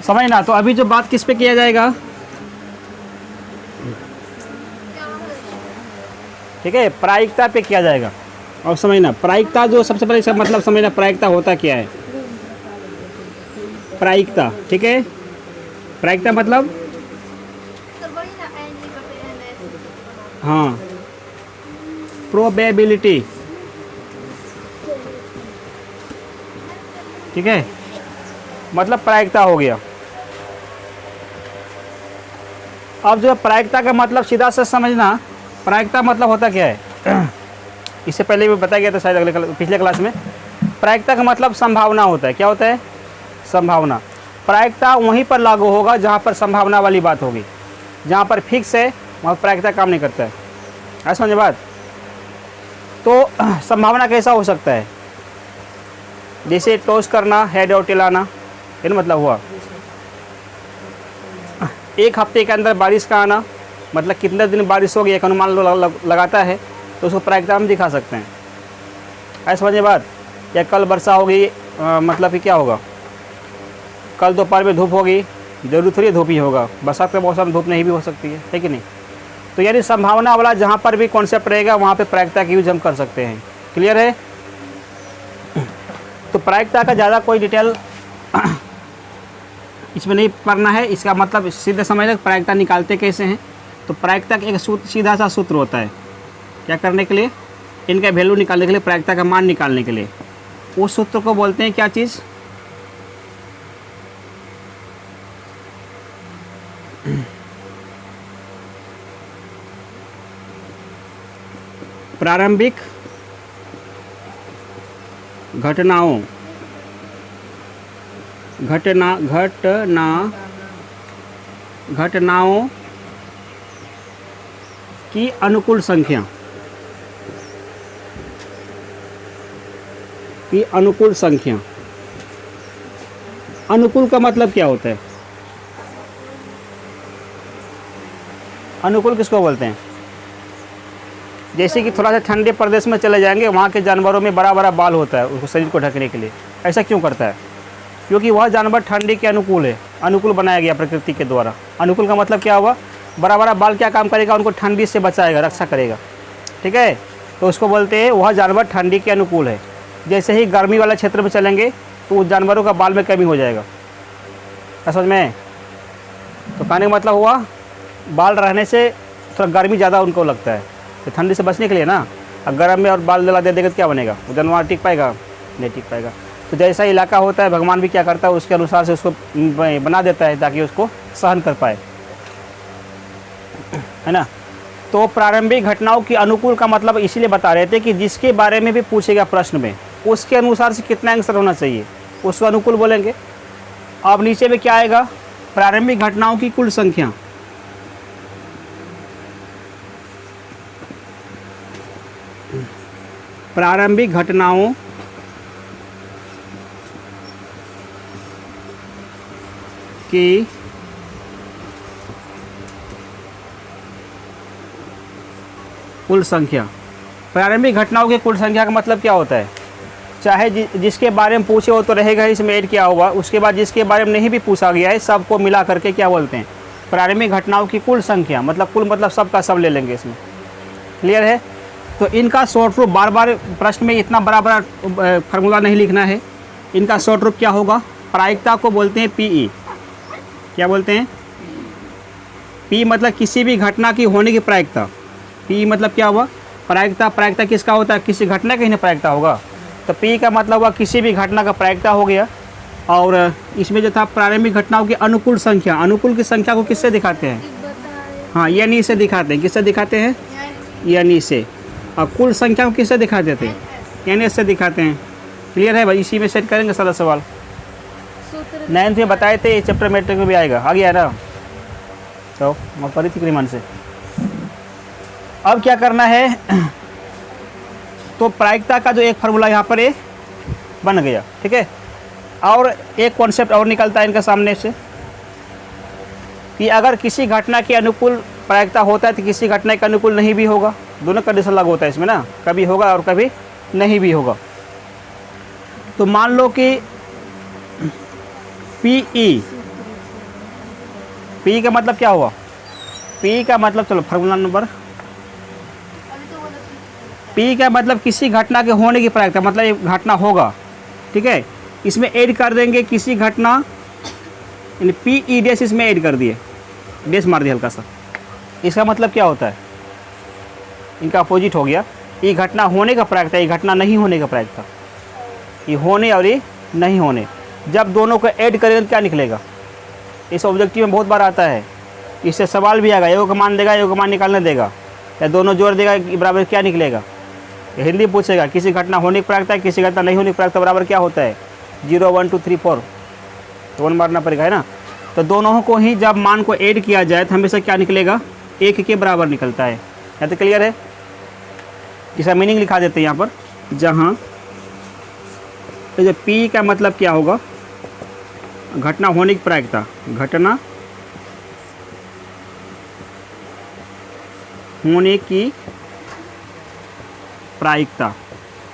समझना। तो अभी जो बात किस पे किया जाएगा, ठीक है, प्रायिकता पे किया जाएगा। और समझना प्रायिकता जो सबसे पहले सब मतलब समझना प्रायिकता होता क्या है। प्रायिकता, ठीक है, प्रायिकता मतलब हाँ प्रोबेबिलिटी, ठीक है, मतलब प्रायिकता हो गया। अब जो प्रायिकता का मतलब सीधा से समझना, प्रायिकता मतलब होता क्या है इससे पहले भी बताया गया था शायद पिछले क्लास में। प्रायिकता का मतलब संभावना होता है। क्या होता है? संभावना। प्रायिकता वहीं पर लागू होगा जहाँ पर संभावना वाली बात होगी। जहाँ पर फिक्स है वहाँ प्रायिकता काम नहीं करता है। ऐसा समझे बात? तो संभावना कैसा हो सकता है? जैसे टॉस करना, हेड और टेल आना, ये मतलब हुआ। एक हफ्ते के अंदर बारिश का आना, मतलब कितने दिन बारिश होगी एक अनुमान लगाता है, तो उसको प्रायिकता हम दिखा सकते हैं। ऐसा समझे बात? या कल वर्षा होगी, मतलब कि क्या होगा, कल दोपहर में धूप होगी, जरूरी थोड़ी धूप ही होगा, बरसात के मौसम में धूप नहीं भी हो सकती है कि नहीं। तो यानी संभावना वाला जहाँ पर भी कॉन्सेप्ट रहेगा वहाँ पे प्रायिकता की यूज हम कर सकते हैं। क्लियर है? तो प्रायिकता का ज़्यादा कोई डिटेल इसमें नहीं पढ़ना है। इसका मतलब सीधे समझ लें प्रायिकता निकालते कैसे हैं। तो प्रायिकता का एक सूत्र, सीधा सा सूत्र होता है क्या करने के लिए, इनका वैल्यू निकालने के लिए, प्रायिकता का मान निकालने के लिए। उस सूत्र को बोलते हैं क्या चीज़? प्रारंभिक घटनाओं घटनाओं की अनुकूल संख्या, की अनुकूल संख्या। अनुकूल का मतलब क्या होता है? अनुकूल किसको बोलते हैं? जैसे कि थोड़ा सा ठंडे प्रदेश में चले जाएंगे, वहाँ के जानवरों में बड़ा बड़ा बाल होता है उसको शरीर को ढकने के लिए। ऐसा क्यों करता है? क्योंकि वह जानवर ठंडी के अनुकूल है, अनुकूल बनाया गया प्रकृति के द्वारा। अनुकूल का मतलब क्या हुआ? बड़ा बड़ा बाल क्या काम करेगा? उनको ठंडी से बचाएगा, रक्षा करेगा, ठीक है। तो उसको बोलते हैं वह जानवर ठंडी के अनुकूल है। जैसे ही गर्मी वाला क्षेत्र में चलेंगे तो उस जानवरों का बाल में कमी हो जाएगा। समझ में? तो कहने का मतलब हुआ बाल रहने से थोड़ा गर्मी ज़्यादा उनको लगता है, तो ठंडी से बचने के लिए ना। अब गर्म में और बाल जला दे देगा तो क्या बनेगा? वो जानवर टिक पाएगा? नहीं टिक पाएगा। तो जैसा इलाका होता है भगवान भी क्या करता है उसके अनुसार से उसको बना देता है ताकि उसको सहन कर पाए, है ना। तो प्रारंभिक घटनाओं की अनुकूल का मतलब इसीलिए बता रहे थे कि जिसके बारे में भी पूछेगा प्रश्न में उसके अनुसार से कितना आंसर होना चाहिए उसको अनुकूल बोलेंगे। अब नीचे में क्या आएगा? प्रारंभिक घटनाओं की कुल संख्या। प्रारंभिक घटनाओं की कुल संख्या। प्रारंभिक घटनाओं की कुल संख्या का मतलब क्या होता है? चाहे जिसके बारे में पूछे हो तो रहेगा ही, इसमें ऐड किया होगा। उसके बाद जिसके बारे में नहीं भी पूछा गया है सबको मिला करके क्या बोलते हैं? प्रारंभिक घटनाओं की कुल संख्या। मतलब कुल मतलब सब का सब ले लेंगे इसमें। क्लियर है? तो इनका शॉर्ट रूप, बार बार प्रश्न में इतना बड़ा बड़ा फार्मूला नहीं लिखना है। इनका शॉर्ट रूप क्या होगा? प्रायिकता को बोलते हैं पीई। क्या बोलते हैं? पी मतलब किसी भी घटना की होने की प्रायिकता। पी मतलब क्या हुआ? प्रायिकता। प्रायिकता किसका होता है? किसी घटना का ही ना प्रायिकता होगा। तो पी का मतलब हुआ किसी भी घटना का प्रायिकता हो गया। और इसमें जो था प्रारंभिक घटनाओं की अनुकूल संख्या। अनुकूल की संख्या को किससे दिखाते हैं? हाँ, यानी से दिखाते हैं। किससे दिखाते हैं? यानी से। और कुल संख्या को किससे दिखाते थे? यानी से दिखाते हैं। क्लियर है भाई? इसी में सेट करेंगे सारा सवाल। 9th में बताए थे, ये चैप्टर मैट्रिक में भी आएगा। आ गया ना? तो मैं पढ़ी थी मन से। अब क्या करना है? तो प्रायिकता का जो एक फार्मूला यहाँ पर ये बन गया, ठीक है। और एक कॉन्सेप्ट और निकलता है इनके सामने से कि अगर किसी घटना के अनुकूल प्रायिकता होता है तो किसी घटना के अनुकूल नहीं भी होगा। दोनों कंडीशन लागू होता है इसमें ना, कभी होगा और कभी नहीं भी होगा। तो मान लो कि पीई पी का मतलब क्या हुआ? पी का मतलब, चलो फार्मूला नंबर, पी का मतलब किसी घटना के होने की प्रायिकता, मतलब ये घटना होगा, ठीक है। इसमें ऐड कर देंगे किसी घटना, यानी पी ई डैश इसमें ऐड कर दिए, डैश मार दिया हल्का सा। इसका मतलब क्या होता है? इनका अपोजिट हो गया। ये घटना होने का प्रायिकता, ये घटना नहीं होने का प्रायिकता। ये होने और ये नहीं होने, जब दोनों को ऐड करेंगे तो क्या निकलेगा? इस ऑब्जेक्टिव में बहुत बार आता है, इससे सवाल भी आएगा, एगो का मान देगा, एगो का मान निकालने देगा, या दोनों जोड़ देगा बराबर क्या निकलेगा? हिंदी पूछेगा, किसी घटना होने की प्रायिकता है, किसी घटना नहीं होने की प्रायिकता बराबर क्या होता है? 0 1 2 3 4, तो 1 मारना पड़ेगा, है ना। तो दोनों को ही जब मान को ऐड किया जाए तो हमेशा क्या निकलेगा? 1 के बराबर निकलता है। या तो क्लियर है? इसका मीनिंग लिखा देते हैं यहाँ पर, जहाँ तो जो पी का मतलब क्या होगा? घटना होने की प्रायिकता, घटना होने की प्रायिकता,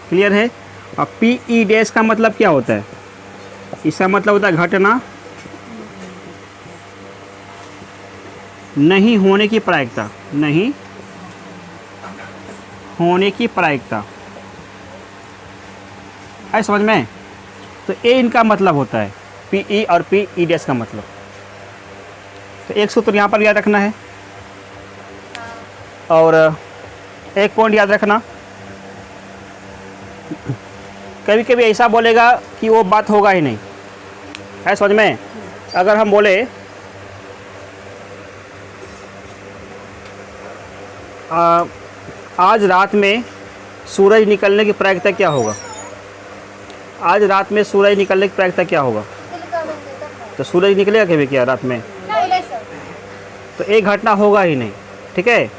क्लियर है। और पी ई डैश का मतलब क्या होता है? इसका मतलब होता है घटना नहीं होने की प्रायिकता, नहीं होने की प्रायिकता, है समझ में? तो ए इनका मतलब होता है पी ई और पी ई डैश का मतलब। तो एक सूत्र यहाँ पर याद रखना है, और एक पॉइंट याद रखना, कभी कभी ऐसा बोलेगा कि वो बात होगा ही नहीं, है समझ में? अगर हम बोले आज रात में सूरज निकलने की प्रायिकता क्या होगा? आज रात में सूरज निकलने की प्रायिकता क्या होगा? तो सूरज निकलेगा कभी क्या रात में? तो एक घटना होगा ही नहीं, ठीक है।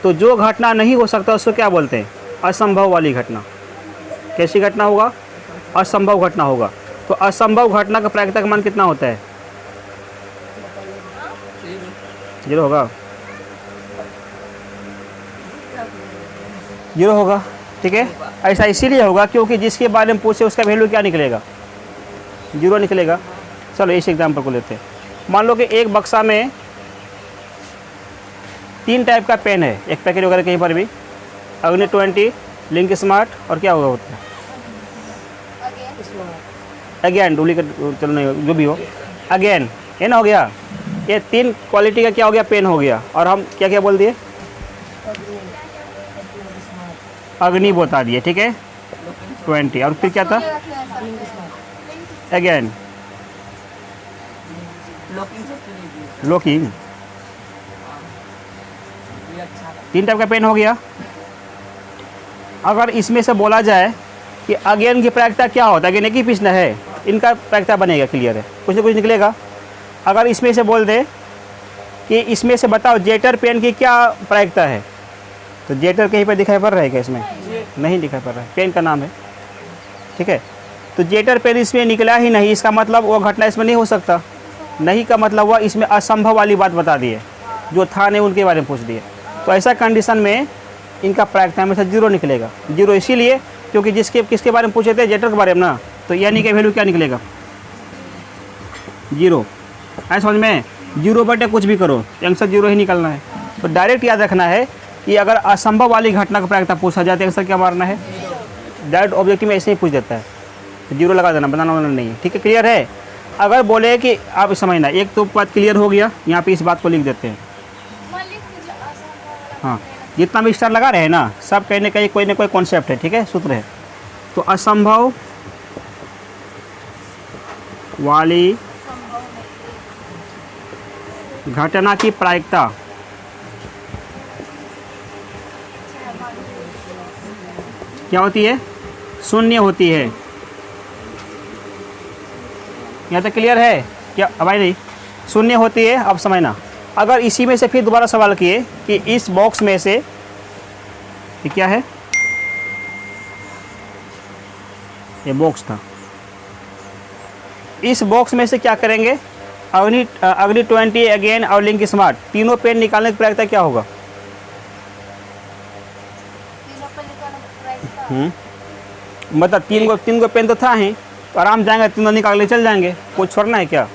तो जो घटना नहीं हो सकता उसको क्या बोलते हैं? असंभव वाली घटना। कैसी घटना होगा? असंभव घटना होगा। तो असंभव घटना का प्रायिकता का मान कितना होता है? 0 होगा, 0 होगा, ठीक है। ऐसा इसीलिए होगा क्योंकि जिसके बारे में पूछे उसका वैल्यू क्या निकलेगा? 0 निकलेगा। चलो इस एग्जाम्पल को लेते हैं। मान लो कि एक बक्सा में 3 टाइप का पेन है, एक पैकेट वगैरह कहीं पर भी, अग्नि 20, लिंक स्मार्ट, और क्या होगा होता है? अगेन डुप्लीकेट, चलो नहीं जो भी हो, अगेन, ये ना हो गया। ये 3 क्वालिटी का क्या हो गया? पेन हो गया। और हम क्या क्या बोल दिए? अग्नि बता दिए, ठीक है, 20। और फिर क्या था? Again locking. 3 टाइप का पेन हो गया। अगर इसमें से बोला जाए कि अगेन की प्रायिकता क्या होता है? अगेन एक ही प्रश्न है, इनका प्रायिकता बनेगा, क्लियर है, कुछ ना कुछ निकलेगा। अगर इसमें से बोल दे कि इसमें से बताओ जेटर पेन की क्या प्रायिकता है, तो जेटर कहीं पर दिखाई पड़ रहा है क्या? इसमें नहीं दिखाई पड़ रहा है, पेन का नाम है, ठीक है। तो जेटर पेन इसमें निकला ही नहीं, इसका मतलब वो घटना इसमें नहीं हो सकता। नहीं का मतलब हुआ इसमें असंभव वाली बात बता दी है, जो था नहीं उनके बारे में पूछ दिए। तो ऐसा कंडीशन में इनका प्रायिकता हमेशा 0 निकलेगा। 0 इसीलिए क्योंकि किसके बारे में पूछे थे? जेटर के बारे में ना। तो यानी कि वैल्यू क्या निकलेगा? 0। ऐसा समझ में? 0 बटे कुछ भी करो, आंसर 0 ही निकलना है। तो डायरेक्ट याद रखना है कि अगर असंभव वाली घटना का प्रायिकता पूछा जाए तो आंसर क्या मारना है? डायरेक्ट ऑब्जेक्टिव में ऐसे ही पूछ देता है, तो 0 लगा देना, बनाना वाना नहीं है, ठीक है, क्लियर है। अगर बोले कि आप समझना, एक तो बात क्लियर हो गया, यहाँ पे इस बात को लिख देते हैं। हाँ, जितना भी स्टार लगा रहे हैं ना, सब कहीं ना कहीं कोई ना कोई कॉन्सेप्ट है, ठीक है, सूत्र है। तो असंभव वाली घटना की प्रायिकता क्या होती है? 0 होती है। यहाँ तक क्लियर है क्या? भाई नहीं, 0 होती है। अब समझना, अगर इसी में से फिर दोबारा सवाल किए कि इस बॉक्स में से ये क्या है? ये बॉक्स था, इस बॉक्स में से क्या करेंगे? अग्नि 20, अगेन और लिंक स्मार्ट, तीनों पेन निकालने की प्रायिकता क्या होगा? मतलब 3 गो पेन तो था ही, तो आराम जाएंगे, तीनों निकाल के चल जाएंगे, कुछ छोड़ना है क्या?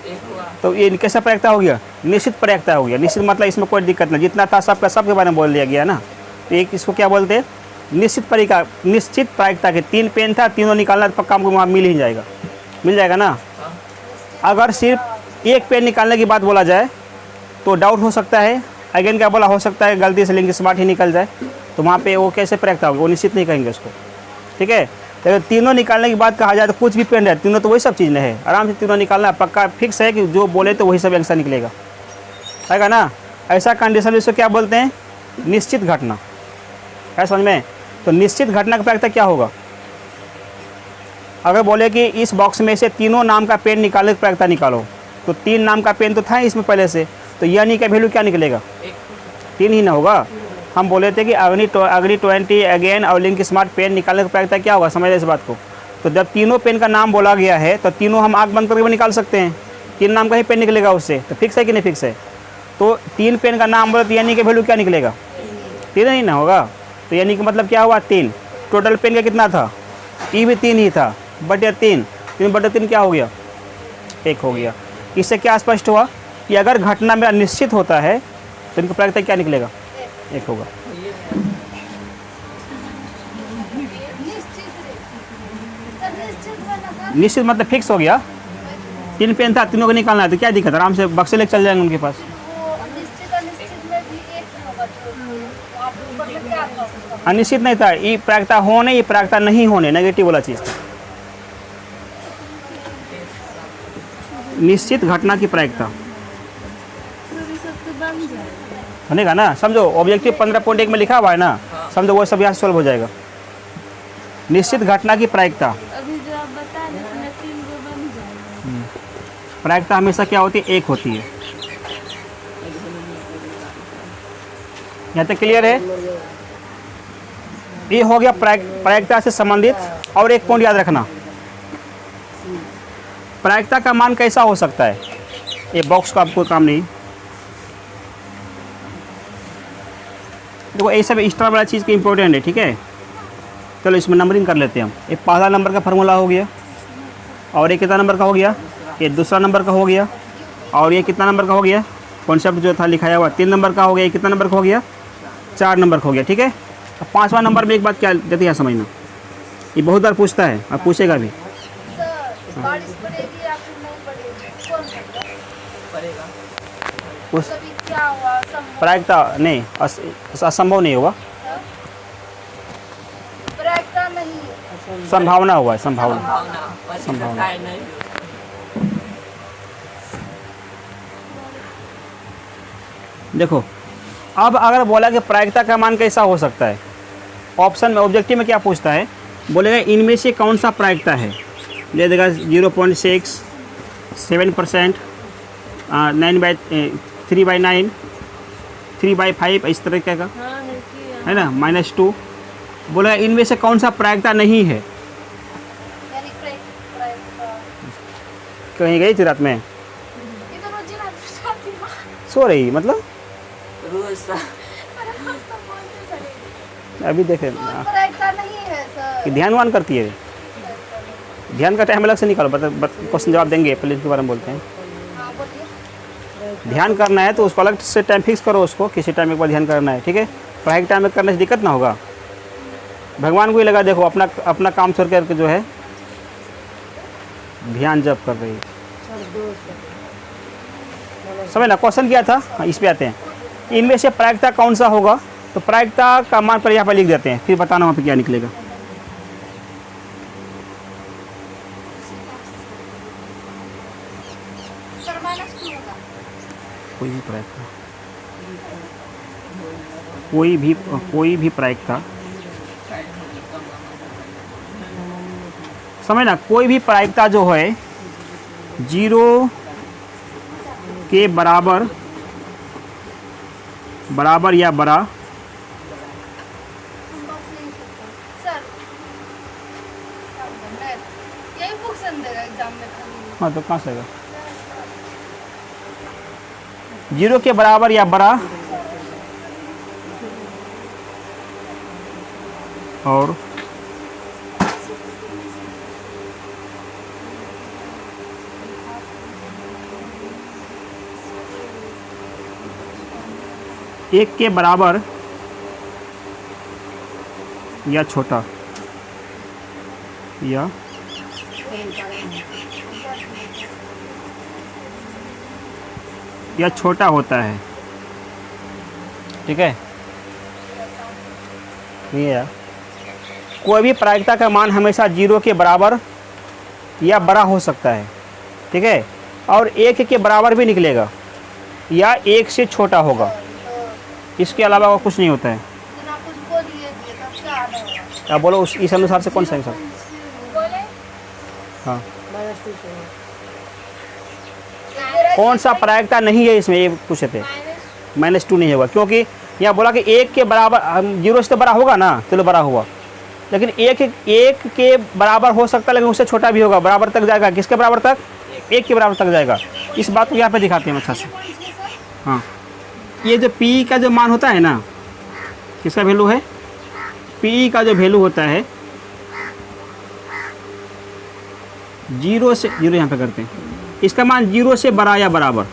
तो ये कैसा प्रायिकता हो गया, निश्चित प्रायिकता हो गया। निश्चित मतलब इसमें कोई दिक्कत नहीं, जितना था सबका सबके बारे में बोल दिया गया ना। तो एक इसको क्या बोलते हैं, निश्चित प्रायिकता के 3 पेन था, तीनों निकालना तो पक्का हमको वहाँ मिल ही जाएगा, मिल जाएगा ना। अगर सिर्फ एक पेन निकालने की बात बोला जाए तो डाउट हो सकता है, अगेन क्या बोला, हो सकता है गलती से लिंक स्मार्ट ही निकल जाए, तो वहाँ पे वो कैसे प्रायिकता होगी, वो निश्चित नहीं कहेंगे उसको, ठीक है। तो अगर तीनों निकालने की बात कहा जाए तो कुछ भी पेन है, तीनों तो वही सब चीज़ नहीं है, आराम से तीनों निकालना पक्का फिक्स है कि जो बोले तो वही सब आंसर निकलेगा, है ना। ऐसा कंडीशन इसको क्या बोलते हैं, निश्चित घटना, है समझ में। तो निश्चित घटना का प्रायिकता क्या होगा, अगर बोले कि इस बॉक्स में से तीनों नाम का पेन निकालने की प्रायिकता निकालो, तो 3 नाम का पेन तो था इसमें पहले से, तो यानी का वैल्यू क्या निकलेगा, 3 ही ना होगा। हम बोले थे कि अग्नि 20 अगेन और लिंक स्मार्ट पेन निकालने की प्रायिकता क्या होगा, समझ रहे इस बात को। तो जब तीनों पेन का नाम बोला गया है तो तीनों हम आँख बंद करके भी निकाल सकते हैं, 3 नाम का ही पेन निकलेगा उससे, तो फिक्स है कि नहीं फिक्स है। तो 3 पेन का नाम बोले तो यानी का वैल्यू क्या निकलेगा, 3 ही ना होगा। तो यानी कि मतलब क्या हुआ, 3। टोटल पेन का कितना था, ई भी 3 ही था, बटे 3, 3 बटे 3 क्या हो गया, 1 हो गया। इससे क्या स्पष्ट हुआ कि अगर घटना मेरा निश्चित होता है तो इनका प्रायिकता क्या निकलेगा, 1 होगा। निश्चित मतलब फिक्स हो गया, 3 पेन था, तीनों को निकालना है, तो क्या दिक्कत, आराम से बक्से लेके चल जाएंगे उनके पास। अनिश्चित नहीं था, ये प्रायिकता होने, ये प्रायिकता नहीं होने, नेगेटिव वाला चीज़ था। निश्चित घटना की प्रायिकता बनेगा ना, समझो ऑब्जेक्टिव 15.1 में लिखा हुआ है ना, समझो वो सब यहाँ सॉल्व हो जाएगा। निश्चित घटना की प्रायिकता, अभी जो आप बता रहे थे 3 गो बन जाएगा। प्रायिकता हमेशा क्या होती है, 1 होती है। यहाँ तक क्लियर है। ये हो गया प्रायिकता से संबंधित। और एक पॉइंट याद रखना, प्रायिकता का मान कैसा हो सकता है, ये बॉक्स का आपको काम नहीं। देखो ये सब एक्स्ट्रा वाला चीज़ की इम्पोर्टेंट है, ठीक है। चलो इसमें नंबरिंग कर लेते हैं हम। ये पहला नंबर का फार्मूला हो गया, और ये कितना नंबर का हो गया, ये दूसरा नंबर का हो गया, और ये कितना नंबर का हो गया, कॉन्सेप्ट जो था लिखाया हुआ 3 नंबर का हो गया, ये कितना नंबर का हो गया, 4 नंबर का हो गया, ठीक है। अब 5वां नंबर में एक बात क्या देती है समझना, ये बहुत बार पूछता है, अब पूछेगा भी। सर बारिश पड़ेगी या फिर नहीं पड़ेगी, कौन सा पड़ेगा, उस कभी क्या हुआ, संभव प्रायिकता नहीं, असंभव नहीं होगा, प्रायिकता नहीं है, संभावना हुआ है, संभावना। संभावना देखो, अब अगर बोला कि प्रायिकता का मान कैसा हो सकता है, ऑप्शन में ऑब्जेक्टिव में क्या पूछता है, बोलेगा इनमें से कौन सा प्रायिकता है, दे देगा 0.6, 7%, 3/9, 3/5, इस तरह का हाँ है कि है ना, -2। बोलेगा इनमें से कौन सा प्रायिकता नहीं है। यानी प्रायिकता कहीं गई थी रात में, ये तो रोज ही रात को जाती है। सो रही मतलब, अरे हम तो बोलते सही, अभी देखे कोई प्रायिकता नहीं है सर। कि ध्यान करती है, ध्यान का टाइम अलग से निकालो, क्वेश्चन जवाब देंगे, पहले इसके बारे में बोलते हैं। हाँ बोलिए। ध्यान करना है तो उसको अलग से टाइम फिक्स करो, उसको किसी टाइम एक बार ध्यान करना है, ठीक है। पढ़ाई के टाइम में करने से दिक्कत ना होगा, भगवान को ही लगा, देखो अपना काम छोड़ करके जो है ध्यान जप कर रही है। समझ ना, क्वेश्चन क्या था, हाँ, इस पे आते हैं। इनमें से प्रायिकता कौन सा होगा, तो प्रायिकता का मान पर यहाँ पर लिख देते हैं, फिर बताना वहाँ पे क्या निकलेगा। सर -2 होगा। कोई भी प्रायिकता, कोई भी प्रायिकता, समझ ना, कोई भी प्रायिकता जो है 0 के बराबर या बड़ा, सर यही क्वेश्चन देगा एग्जाम में खाली। हाँ तो कहाँ से आएगा, 0 के बराबर या बड़ा और 1 के बराबर या छोटा या छोटा होता है। ठीक है, ये है। कोई भी प्रायिकता का मान हमेशा 0 के बराबर या बड़ा हो सकता है। ठीक है, और 1 के बराबर भी निकलेगा या 1 से छोटा होगा, इसके अलावा और कुछ नहीं होता है। बिना कुछ बोलिए दिए तब क्या आना होगा? आप बोलो इस अनुसार से कौन सा आंसर? बोले हाँ, कौन सा प्रायिकता नहीं है इसमें, ये पूछे थे। -2 नहीं होगा, क्योंकि यहाँ बोला कि 1 के बराबर 0 से तो बड़ा होगा ना, चलो बड़ा हुआ, लेकिन 1 के बराबर हो सकता है, लेकिन उससे छोटा भी होगा, बराबर तक जाएगा। किसके बराबर तक? 1 के बराबर तक जाएगा। इस बात को यहाँ पे दिखाते हैं अच्छा से। हाँ, ये जो P का जो मान होता है ना, किसका वैल्यू है? P का जो वैल्यू होता है 0 से 0 यहाँ पे करते हैं, इसका मान 0 से बड़ा या बराबर।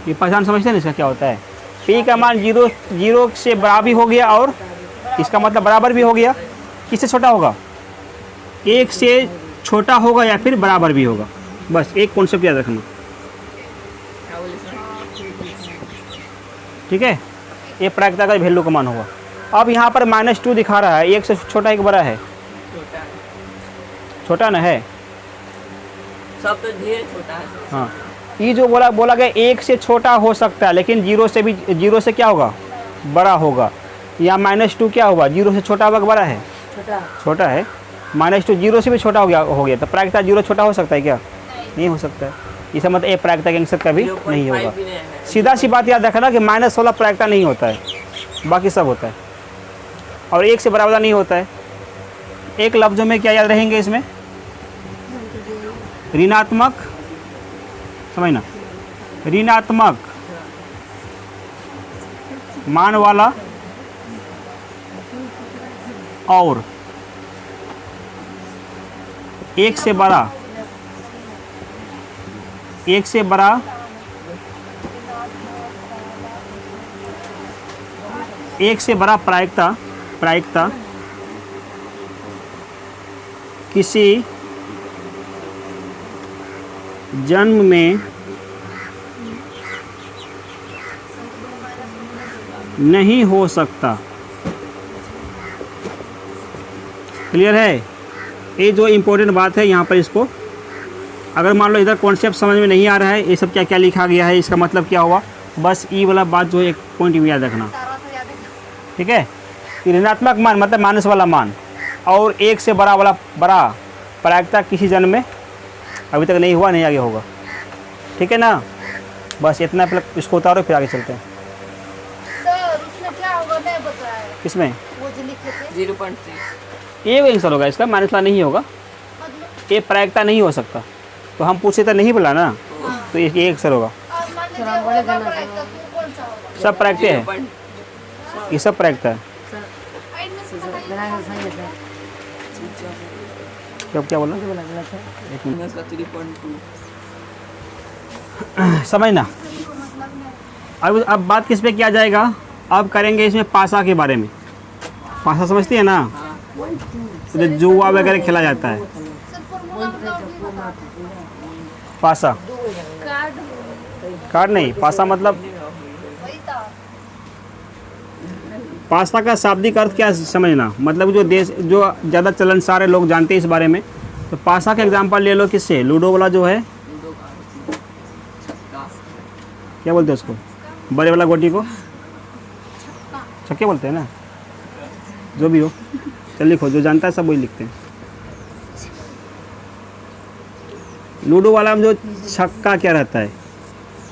ये पहचान समझते हैं ना इसका क्या होता है? P का मान 0 से बड़ा भी हो गया और इसका मतलब बराबर भी हो गया। किससे छोटा होगा? 1 से छोटा होगा या फिर बराबर भी होगा। बस एक कॉन्सेप्ट याद रखना। ठीक है, ये प्रायिकता का वैल्यू का मान होगा। अब यहाँ पर -2 दिखा रहा है, 1 से छोटा एक बड़ा है, छोटा ना है, सब तो ढेर छोटा है। हाँ, ये जो बोला गया 1 से छोटा हो सकता है, लेकिन 0 से क्या होगा? बड़ा होगा। या -2 क्या होगा? 0 से छोटा होगा, बड़ा है, छोटा है। -2 0 से भी छोटा हो गया तो प्रायिकता 0 छोटा हो सकता है क्या? नहीं हो सकता है। इसका मतलब ये प्रायिकता के आंसर कभी नहीं होगा। सीधा सी बात याद रखना कि माइनस वाला प्रायिकता नहीं होता है, बाकी सब होता है, और 1 से बराबर नहीं होता है। एक लफ्ज़ों में क्या याद रहेंगे इसमें? ऋणात्मक, समझना, ऋणात्मक मान वाला और 1 से बड़ा, 1 से बड़ा, एक से बड़ा प्रायिकता किसी जन्म में नहीं हो सकता। क्लियर है? ये जो इम्पोर्टेंट बात है यहाँ पर, इसको अगर मान लो इधर कॉन्सेप्ट समझ में नहीं आ रहा है, ये सब क्या क्या लिखा गया है, इसका मतलब क्या हुआ, बस ये वाला बात जो है एक पॉइंट में याद रखना। ठीक है, ऋणात्मक मान मतलब माइनस वाला मान, और 1 से बड़ा वाला प्रायिकता किसी जन्म में अभी तक नहीं हुआ, नहीं आगे होगा। ठीक है ना, बस इतना, इसको उतारो फिर आगे चलते हैं। सर उसमें क्या होगा नहीं बताया है। किसमें? वो जो लिखे थे 0.3 ये आंसर होगा इसका, माइनस वाला नहीं होगा, मतलब ये प्रायिकता नहीं हो सकता। तो हम पूछे तो नहीं बोला ना, तो ये आंसर होगा। और मान लीजिए होगा प्रायिकता तो कौन सा होगा? सब प्रायिकता है, ये सब प्रायिकता है। इनमें से बताइए। क्या बोला? एक मिनट, 3.2 समझना। अब बात किस पे किया जाएगा? अब करेंगे इसमें पासा के बारे में। पासा समझती है ना, तो जुआ वगैरह खेला जाता है। सर फॉर्मूला बताओ। पासा, कार्ड कार्ड नहीं, पासा मतलब, वही था। पासा का शाब्दिक अर्थ क्या समझना, मतलब जो ज़्यादा चलनसार है, लोग जानते हैं इस बारे में। तो पासा का एग्जांपल ले लो किससे? लूडो वाला जो है, क्या बोलते हैं उसको, बड़े वाला गोटी को छक्के बोलते हैं ना, जो भी हो। चल लिखो, जो जानता है सब वही लिखते हैं। लूडो वाला में जो छक्का क्या रहता है,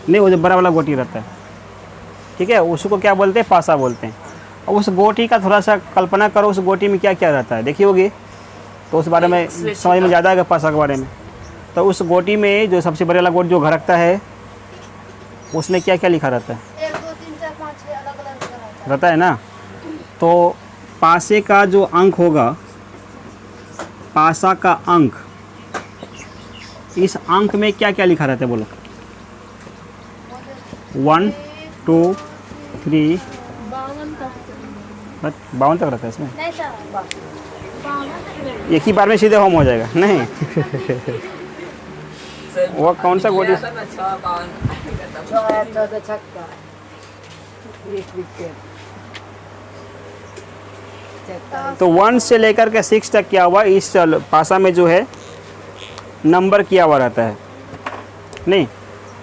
नहीं, वो जो बड़ा वाला गोटी रहता है, ठीक है, उसको क्या बोलते हैं? पासा बोलते हैं। और उस गोटी का थोड़ा सा कल्पना करो, उस गोटी में क्या क्या रहता है, देखी होगी, तो उस बारे में समझ में ज़्यादा आएगा पासा के बारे में। तो उस गोटी में जो सबसे बड़े वाला गोटी जो घर रखता है, उसमें क्या क्या लिखा रहता है? 1 2 3 4 5 6 अलग-अलग रहता है ना। तो पासे का जो अंक होगा, पासा का अंक, इस अंक में क्या क्या लिखा रहता है बोलो? 1 2 3 बट 52 तक रहता है इसमें, नहीं सर, 52 तक रहेगा। एक ही बार में सीधे होम हो जाएगा नहीं। सर, वो कौन सा गोली? आता ना 6 52 6 से छक्का, एक विकेट। तो 1 से लेकर के 6 तक क्या हुआ, इस पासा में जो है नंबर किया हुआ रहता है नहीं।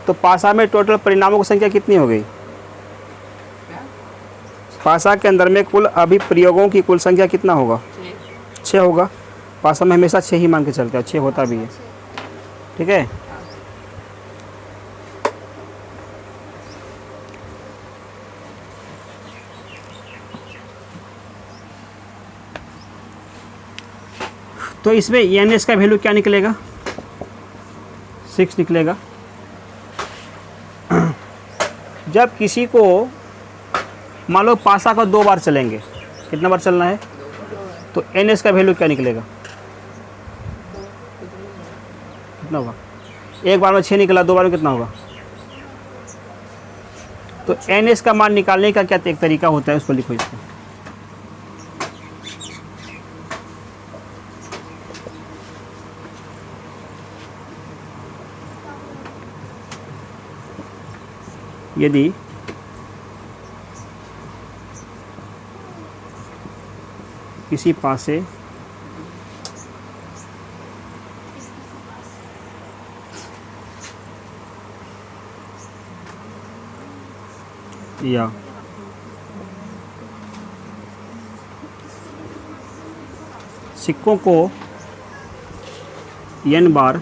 तो पासा में टोटल परिणामों की संख्या कितनी हो गई? पासा के अंदर में कुल अभिप्रयोगों की कुल संख्या कितना होगा? 6 होगा। पासा में हमेशा 6 ही मान के चलते हैं, 6 होता भी है, ठीक है। तो इसमें एन का वैल्यू क्या निकलेगा? 6 निकलेगा। जब किसी को मान लो पासा को 2 बार चलेंगे, कितना बार चलना है, तो एन का वैल्यू क्या निकलेगा? कितना होगा? एक बार में 6 निकला, 2 बार में कितना होगा? तो एन का मान निकालने का क्या एक तरीका होता है, उसको लिखो इसको। यदि किसी पासे या सिक्कों को n बार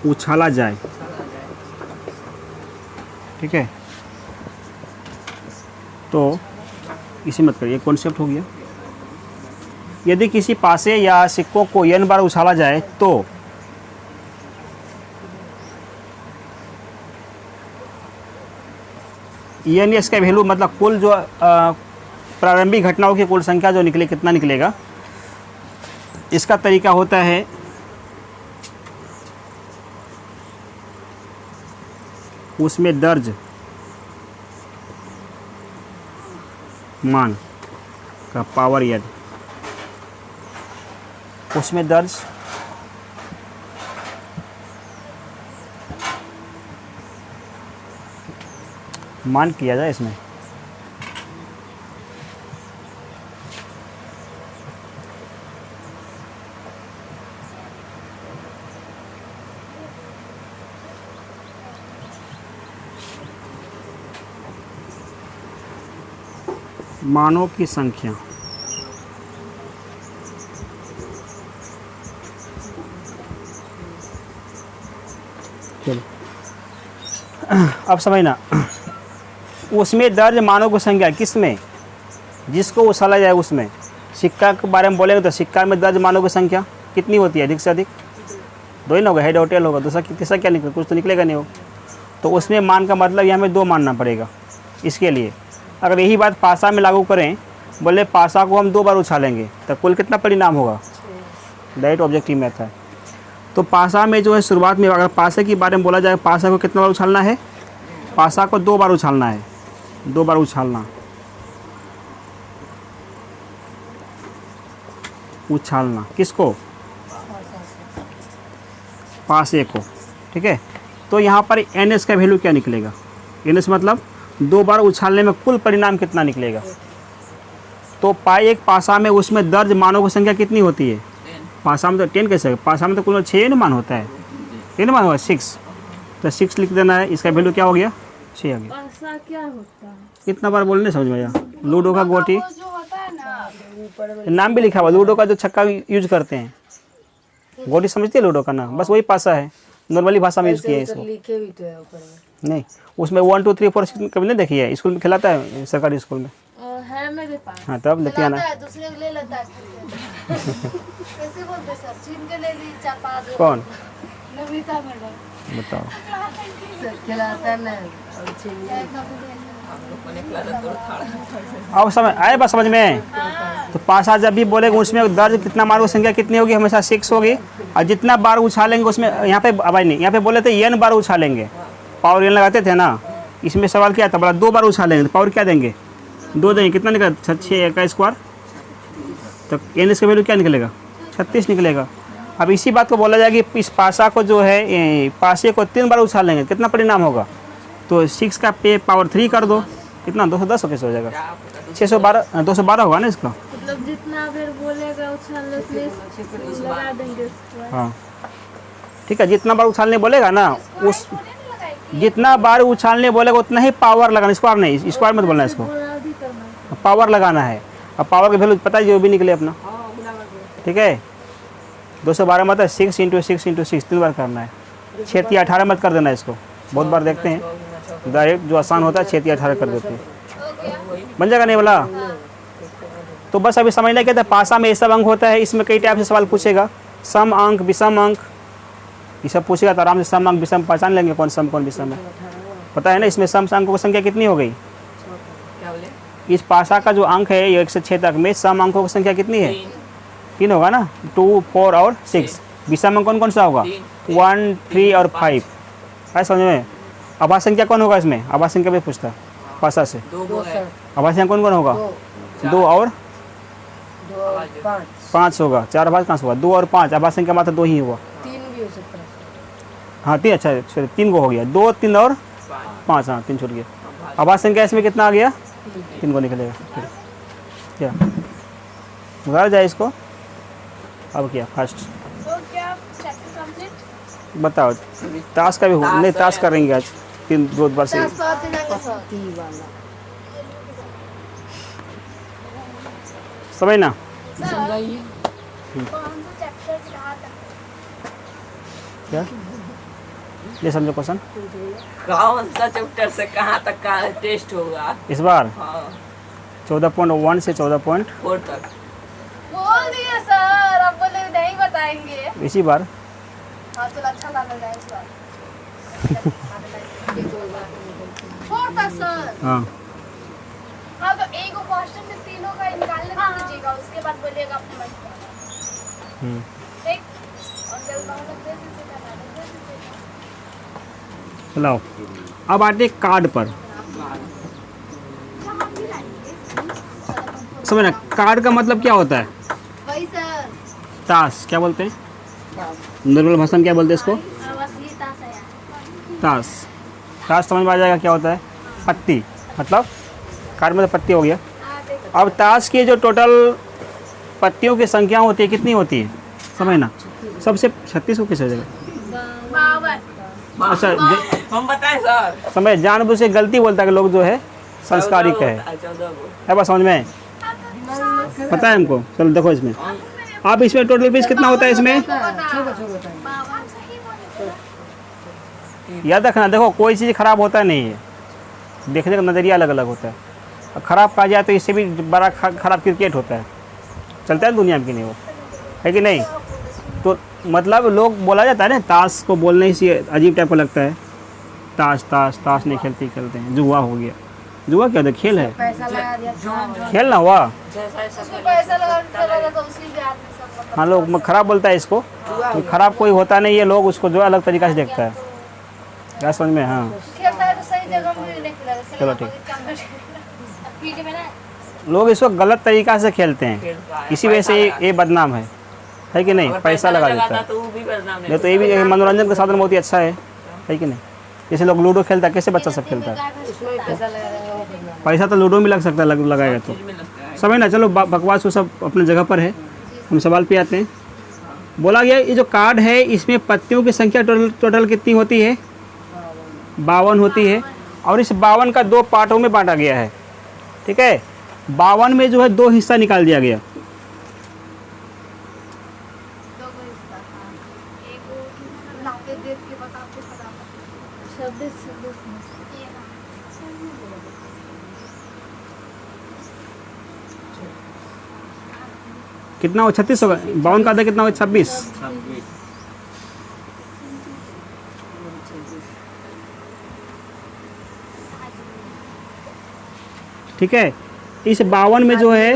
उछाला जाए, ठीक है, तो इसे मत करिए, कॉन्सेप्ट हो गया। यदि किसी पासे या सिक्कों को n बार उछाला जाए तो एन इसका वैल्यू मतलब कुल जो प्रारंभिक घटनाओं की कुल संख्या जो निकले, कितना निकलेगा, इसका तरीका होता है उसमें दर्ज मान का पावर n, उसमें दर्ज मान किया जाए इसमें। मानों की संख्या चलो अब समझना, उसमें दर्ज मानों की संख्या किसमें, जिसको उछाला जाए उसमें। सिक्का के बारे में बोलेंगे तो सिक्का में दर्ज मानों की संख्या कितनी होती है, अधिक से अधिक 2 ही ना होगा, हेड और टेल होगा, दूसरा तीसरा क्या निकलेगा, कुछ तो निकलेगा नहीं हो। तो उसमें मान का मतलब यहाँ हमें 2 मानना पड़ेगा। इसके लिए अगर यही बात पासा में लागू करें, बोले पासा को हम 2 बार उछालेंगे तो कुल कितना परिणाम होगा, डायरेक्ट ऑब्जेक्टिव मैथ है। तो पासा में जो है शुरुआत में अगर पासे के बारे में बोला जाए, पासा को कितना बार उछालना है, पासा को 2 बार उछालना है, 2 बार उछालना, उछालना किसको, पासे को, ठीक है। तो यहाँ पर एन एस का वैल्यू क्या निकलेगा, एन एस मतलब 2 बार उछालने में कुल परिणाम कितना निकलेगा। तो एक पासा में उसमें दर्ज मानों की संख्या कितनी होती है, पासा में तो 10 कैसे, पासा में तो कुल 6 मान होता है, 10 मान होगा 6, तो 6 लिख देना है। इसका वैल्यू क्या हो गया, 6 आ गया। पासा क्या होता है? कितना बार बोलने समझ में आया। लूडो का गोटी, वो जो होता है ना, नाम भी लिखा हुआ, लूडो का जो छक्का यूज करते हैं, गोटी समझते हैं लूडो का नाम, बस वही पासा है, नॉर्मली भाषा में यूज किया है इसको। लिखे भी तो है ऊपर में। नहीं, उसमें 1 2 3 4 6 कभी नहीं देखी है, स्कूल में खिलाता है सरकारी स्कूल में। है मेरे पास। हाँ तब लेते आना। खिलाता है, दूसरे को ले लेता है। कैसे बोलते सर, छीन के ले ली 4-5। कौन, नमिता मैडम बताओ। खिलाता है ना और छीन अब समझ आए, बस समझ में। तो पासा जब भी बोलेंगे उसमें दर्ज कितना मानों की संख्या कितनी होगी, हमेशा 6 होगी। और जितना बार उछालेंगे उसमें, यहाँ पे आवाज नहीं, यहाँ पे बोले थे n बार उछालेंगे, पावर n लगाते थे ना। इसमें सवाल क्या था, बोला 2 बार उछालेंगे तो पावर क्या देंगे, 2 देंगे कितना निकलेगा 6 का स्क्वायर, तो एन इसका वैल्यू क्या निकलेगा 36 निकलेगा। अब इसी बात को बोला जाए कि इस पासा को जो है पासे को 3 बार उछाल लेंगे कितना परिणाम होगा, तो 6 का पावर 3 कर दो कितना 210 कैसे हो जाएगा 212 होगा ना इसका। मतलब जितना फिर बोलेगा उछालने से लगा देंगे उसको। हाँ ठीक है, जितना बार उछालने बोलेगा ना उस जितना बार उछालने बोलेगा उतना ही पावर लगाना, स्क्वायर नहीं, स्क्वायर मत बोलना इसको, बोला भी करना है। पावर लगाना है। अब पावर की वैल्यू पता है जो भी निकले अपना, ठीक है 212 मतलब 6 × 6 × 6 3 बार करना है, 6 × 18 मत कर देना इसको, बहुत बार देखते हैं डायरेक्ट जो आसान होता है 6 × 18 कर देते हैं, बन जाएगा नहीं बोला। तो बस अभी समझना क्या था, पासा में ये सब अंक होता है, इसमें कई टाइप से सवाल पूछेगा, सम अंक विषम अंक ये सब पूछेगा, तो आराम से सम अंक विषम पहचान लेंगे कौन सम कौन विषम है, पता है ना। इसमें सम अंकों की संख्या कितनी हो गई, क्या बोले? इस पासा का जो अंक है ये 1 से 6 तक में सम अंकों की संख्या कितनी है 3 होगा ना, 2 4 और 6। विषम अंक कौन कौन सा होगा 1 3 और 5 है, समझ में। आभास संख्या कौन होगा इसमें, आभास संख्या भी पूछता पासा से, 2 है, आभास संख्या कौन कौन होगा 2 और 5 होगा, 4 आभास कहाँ से हुआ 2 और 5, आभास संख्या मात्र 2 ही हुआ। 3 भी हो सकता है। हाँ 3 अच्छा 3 को हो गया, 2 3 और 5, हाँ 3 छूट गया। आभास संख्या इसमें कितना आ गया 3 को निकलेगा, क्या उधार जाए इसको। अब क्या फर्स्ट तो क्या चैप्टर कंप्लीट बताओ, ताश का भी हो नहीं, ताश करेंगे आज 2 बार से। समझ ना समझाइए। कौन सा चैप्टर से कहाँ तक? क्या ये समझो क्वेश्चन कौन सा चैप्टर से कहाँ तक का टेस्ट होगा? इस बार हाँ 14.1 से 14. 4 तक। बोल दिए सर, अब बोले नहीं बताएंगे। इसी बार हाँ चलो अच्छा लगा जाए इस बार। छोड़ तक सर। हाँ हाँ तो एक क्वेश्चन से तीनों का निकालने दीजिएगा, उसके बाद बोलिएगा अपने मन से। ठीक, और जब बहुमत दे दीजिएगा, नाटक दे दीजिएगा। चलाओ अब आते हैं कार्ड पर। समझ ना, कार्ड का मतलब क्या होता है, वही सर। ताश क्या बोलते हैं, नॉर्मल भाषा में क्या बोलते हैं इसको, बस ये ताश है यार। ताश। ताश समझ में आ जाएगा क्या होता है, पत्ती, मतलब कार्ड में तो पत्ती हो गया। अब ताश की जो टोटल पत्तियों की संख्या होती है कितनी होती है, समझना सबसे 36 को कैसे हो जाएगा। 52। अच्छा हम बताएं सर। समझ, जानबूझ से गलती बोलता है कि लोग जो है संस्कारिक है 14 को। है बस समझ में पता है हमको। चलो देखो इसमें, आप इसमें टोटल पीस कितना होता है इसमें याद रखना। देखो कोई चीज़ खराब होता नहीं है, देखने का नज़रिया अलग अलग होता है। और ख़राब कहा जाए तो इससे भी बड़ा खराब क्रिकेट होता है, चलता है दुनिया में कि नहीं, वो है कि नहीं। तो मतलब लोग बोला जाता है ना, ताश को बोलने से अजीब टाइप का लगता है, ताश ताश ताश नहीं खेलते खेलते हैं, जुआ हो गया। जुआ क्या होता है, खेल है, पैसा लगा दिया। खेल ना हुआ। उसको पैसा लगा तो उसी ब्याज में सब मतलब। हाँ लोग खराब बोलता है इसको, तो खराब कोई होता नहीं है, लोग उसको जो अलग तरीका से देखता है, क्या समझ में। हाँ खेलता है तो सही जगह में नहीं खेलेगा। चलो ठीक। ठीक है ना। लोग इसको गलत तरीका से खेलते हैं, इसी वजह से ये बदनाम है कि नहीं, पैसा लगा देता है। तो वो भी बदनाम नहीं तो ये भी मनोरंजन का साधन बहुत ही अच्छा है कि नहीं। जैसे लोग लूडो खेलता है, कैसे बच्चा सब खेलता है, उसमें पैसा लगा देगा। पैसा तो लूडो में लग सकता है, लगाएगा तो समझ ना। चलो बकवास वो सब अपने जगह पर है, हम सवाल पे आते हैं। बोला गया ये जो कार्ड है इसमें पत्तियों की संख्या टोटल कितनी होती है, 52 होती है। और इस 52 का 2 पार्टों में बांटा गया है, ठीक है। 52 में जो है 2 हिस्सा निकाल दिया गया। कितना हो 36 होगा, 52 का आधा कितना होगा 26। ठीक है, इस 52 में जो है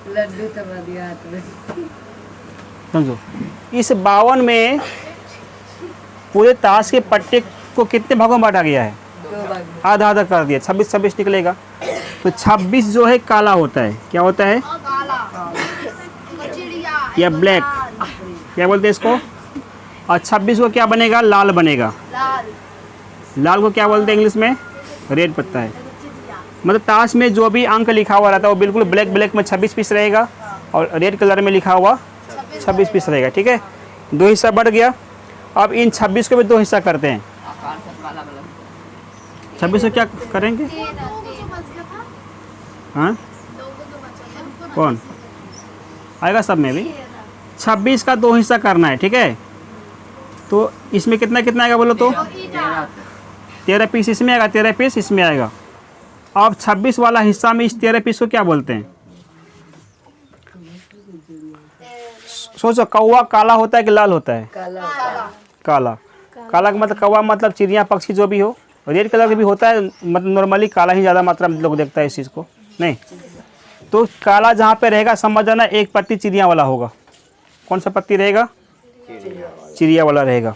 लड्डू तबा दिया हाथ में। समझो, इस 52 में पूरे ताश के पट्टे को कितने भागों में बांटा गया है, दो भाग में। आधा आधा कर दिया, 26 26 निकलेगा। तो 26 जो है काला होता है, क्या होता है? और काला चिड़िया या ब्लैक, क्या बोलते हैं इसको? और 26 को क्या बनेगा? लाल बनेगा। लाल लाल को क्या बोलते हैं इंग्लिश में? रेड पत्ता है। मतलब ताश में जो भी अंक लिखा हुआ रहता है वो बिल्कुल ब्लैक ब्लैक में 26 पीस रहेगा और रेड कलर में लिखा हुआ 26 पीस रहेगा। ठीक है, 2 हिस्सा बढ़ गया। अब इन 26 को भी 2 हिस्सा करते हैं। आकार से काला वाला 26 को क्या करेंगे? हाँ, कौन आएगा? सब में भी 26 का 2 हिस्सा करना है। ठीक है, तो इसमें कितना कितना आएगा बोलो तो? 13 पीस इसमें आएगा, 13 पीस इसमें आएगा। अब 26 वाला हिस्सा में इस 13 पीस को क्या बोलते हैं? सोचो, कौवा काला होता है कि लाल होता है? काला काला। काला का मतलब कौवा मतलब चिड़िया पक्षी जो भी हो। रेड कलर का भी होता है, मतलब नॉर्मली काला ही ज़्यादा मात्रा में लोग देखता है इस चीज़ को। नहीं तो काला जहाँ पे रहेगा समझ जाना एक पत्ती चिड़िया वाला होगा। कौन सा पत्ती रहेगा? चिड़िया वाला रहेगा।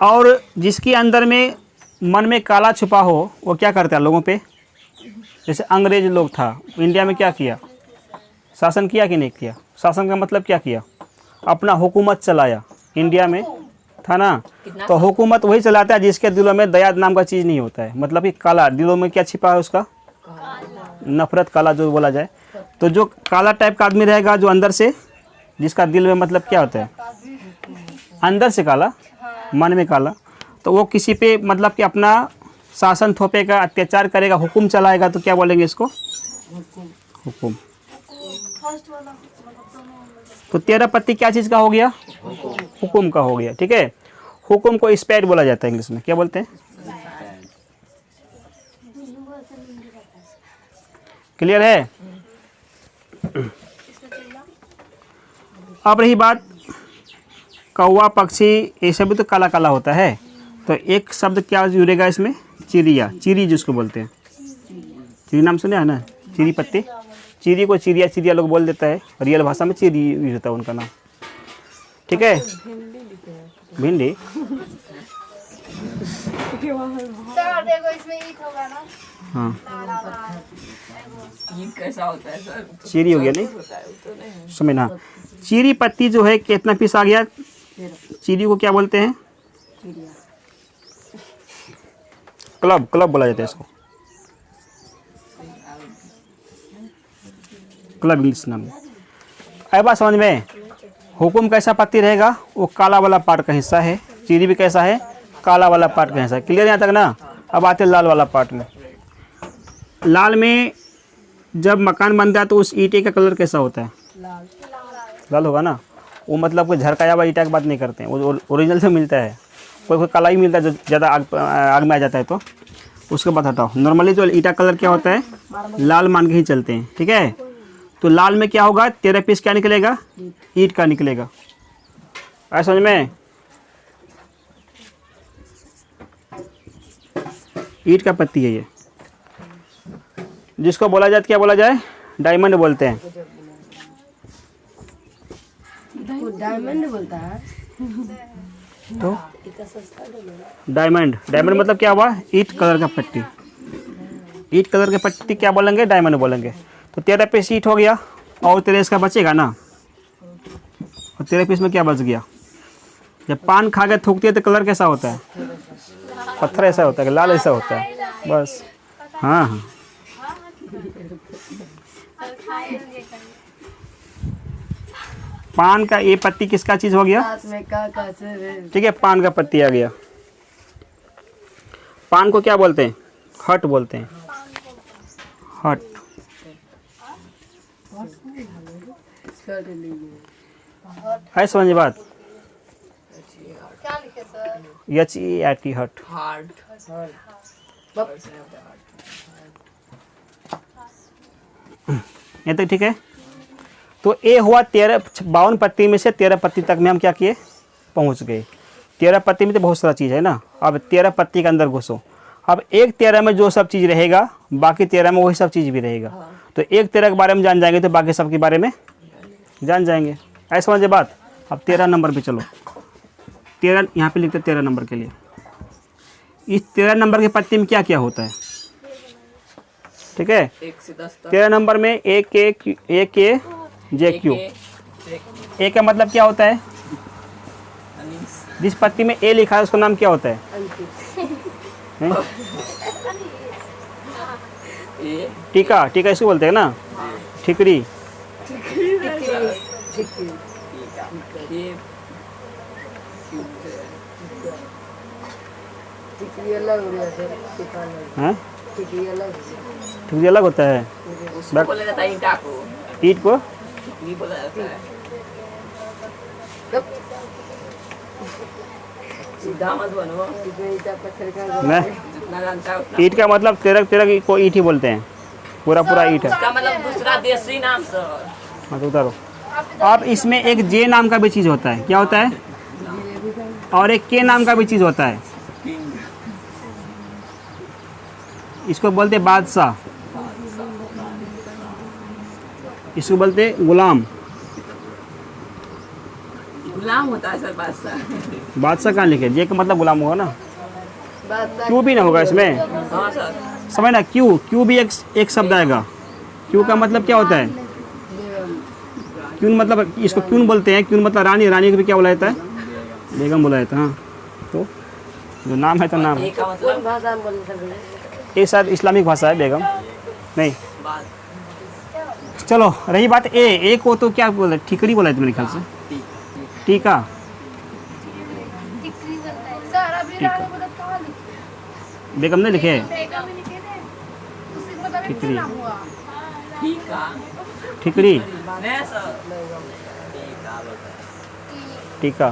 और जिसके अंदर में मन में काला छुपा हो वो क्या करता है लोगों पे? जैसे अंग्रेज लोग था, इंडिया में क्या किया? शासन किया कि नहीं किया? शासन का मतलब क्या किया? अपना हुकूमत चलाया। इंडिया में था ना, तो हुकूमत वही चलाता है जिसके दिलों में दया नाम का चीज़ नहीं होता है। मतलब कि काला, दिलों में क्या छिपा है उसका? नफरत, काला जो बोला जाए। तो जो काला टाइप का आदमी रहेगा जो अंदर से, जिसका दिल में मतलब क्या होता है? अंदर से काला, मन में काला, तो वो किसी पे मतलब कि अपना शासन थोपेगा, अत्याचार करेगा, हुक्म चलाएगा। तो क्या बोलेंगे इसको? हुक्म। तो 13 पत्ती क्या चीज़ का हो गया? हुक्म का हो गया। ठीक है, हुक्म को स्पैड बोला जाता है इंग्लिश में। क्या बोलते हैं? क्लियर है? अब रही बात कौवा पक्षी, ये सब भी तो काला काला होता है। तो एक शब्द क्या जुड़ेगा इसमें? चिड़िया, चिड़ी जिसको बोलते हैं। चिड़ी नाम सुने हैं ना? चिड़ी पत्ती, चिड़ी को चिड़िया चिड़िया लोग बोल देता है, रियल भाषा में चिड़ी यूज होता है उनका नाम। ठीक है, भिंडी। सर देखो इसमें ईट होगा ना। हाँ, ये कैसा होता है सर? चिड़ी हो गया नहीं? होता है वो तो नहीं। समझना, चिड़ी पत्ती जो है कितना पीस आ गया? चिड़ी को क्या बोलते हैं? क्लब, क्लब बोला जाता है इसको। क्लब इंग्लिश नाम है। आई बात समझ में? हुकुम कैसा पत्ती रहेगा? वो काला वाला पार्ट का हिस्सा है। चिड़ी भी कैसा है? काला वाला पार्ट का हिस्सा। क्लियर यहाँ तक ना? अब आते लाल वाला पार्ट में। लाल में जब मकान बनता है तो उस ईंटे का कलर कैसा होता है? लाल होगा ना। वो मतलब कोई झरकाया हुआ ईंटा की बात नहीं करते हैं, वो ओरिजिनल से मिलता है। कोई कोई काला ही मिलता है जो ज़्यादा आग में आ जाता है, तो उसके बाद हटाओ। नॉर्मली जो ईंटा कलर क्या होता है? लाल मान के ही चलते हैं। ठीक है, तो लाल में क्या होगा? 13 पीस क्या निकलेगा? ईंट का निकलेगा। आया समझ में? ईंट का पत्ती है ये, जिसको बोला जाए क्या बोला जाए? डायमंड बोलते हैं। डायमंड बोलता है तो डायमंड, डायमंड मतलब क्या हुआ? ईंट कलर का पट्टी। ईंट कलर के पट्टी क्या बोलेंगे? डायमंड बोलेंगे। तो 13 पीस ईंट हो गया और 13 इसका बचेगा ना। और 13 पीस में क्या बच गया? जब पान खा के थूकती है तो कलर कैसा होता है? पत्थर ऐसा होता है, लाल ऐसा होता है बस। हाँ हाँ, पान का ये पत्ती किसका चीज़ हो गया? साथ में का से ठीक है, पान का पत्ती आ गया। पान को क्या बोलते हैं? हट बोलते हैं। हट। शर्ट लीजिए। है समझ बात? क्या लिखे सर? HEAT हट। हार्ड ये तक ठीक है। तो ये हुआ 52 पत्ती में से 13 पत्ती तक में हम क्या किए? पहुंच गए। 13 पत्ती में तो बहुत सारा चीज़ है ना। अब 13 पत्ती के अंदर घुसो। अब एक 13 में जो सब चीज़ रहेगा बाकी 13 में वही सब चीज़ भी रहेगा। तो एक 13 के बारे में जान जाएंगे तो बाकी सब के बारे में जान जाएंगे। ऐसा समझे बात? अब 13 नंबर पे चलो। 13 यहाँ पे लिखते 13 नंबर के लिए। इस 13 नंबर के पत्ती में क्या क्या होता है? ठीक है, 1 से 10 तक 13 नंबर में ए के जे क्यू। ए का मतलब क्या होता है? जिस पत्ती में ए लिखा है उसका नाम क्या होता है? हैं? ए टीका, टीका इसको बोलते हैं ना, ठिकरी। ए टिकरी अलग हो गया सर, टिका अलग, हैं? टिकरी अलग। ठिकरी अलग होता है। उसको बोला जाता है ईंटा को, ईट को नहीं बोला जाता है। सीधा मत बनो, टिकरी ईटा पत्थर का मैं जितना जानता है उतना। ईट का मतलब 13 को ईट ही बोलते हैं, पूरा पूरा ईट है। उसका मतलब दूसरा देसी नाम सर। हाँ तो उतारो। अब इसमें एक जे नाम का भी चीज़ होता है, क्या होता है? और एक के नाम का भी चीज़ होता है, इसको बोलते हैं बादशाह, इसको बोलते हैं गुलाम। गुलाम होता है सर बादशाह। बादशाह कहाँ लिखे? जे का मतलब गुलाम होगा ना, बादशाह क्यों भी ना होगा इसमें, हाँ सर, समझ ना, क्यों भी एक शब्द आएगा। क्यों का मतलब क्या होता है? क्यों मतलब इसको क्यों बोलते हैं? क्यों मतलब रानी, रानी को भी क्या बोला जाता है? बेगम बोला जाता है। हाँ, तो जो नाम है तो नाम है। ए का कौन मतलब भाषा में बोल सकते हैं? ये शायद इस्लामिक भाषा है, बेगम नहीं। बात चलो रही बात ए को तो क्या बोला? ठिकरी बोला है मेरे ख्याल से, टीका। टिकरी बनता है सर। अभी रानी मतलब कहाँ लिखे? बेगम ने लिखे है, बेगम ही लिखे थे, उसी मतलब टिकरी। इतना नाम हुआ। ठीक है ठिकरी, नहीं सर, टीका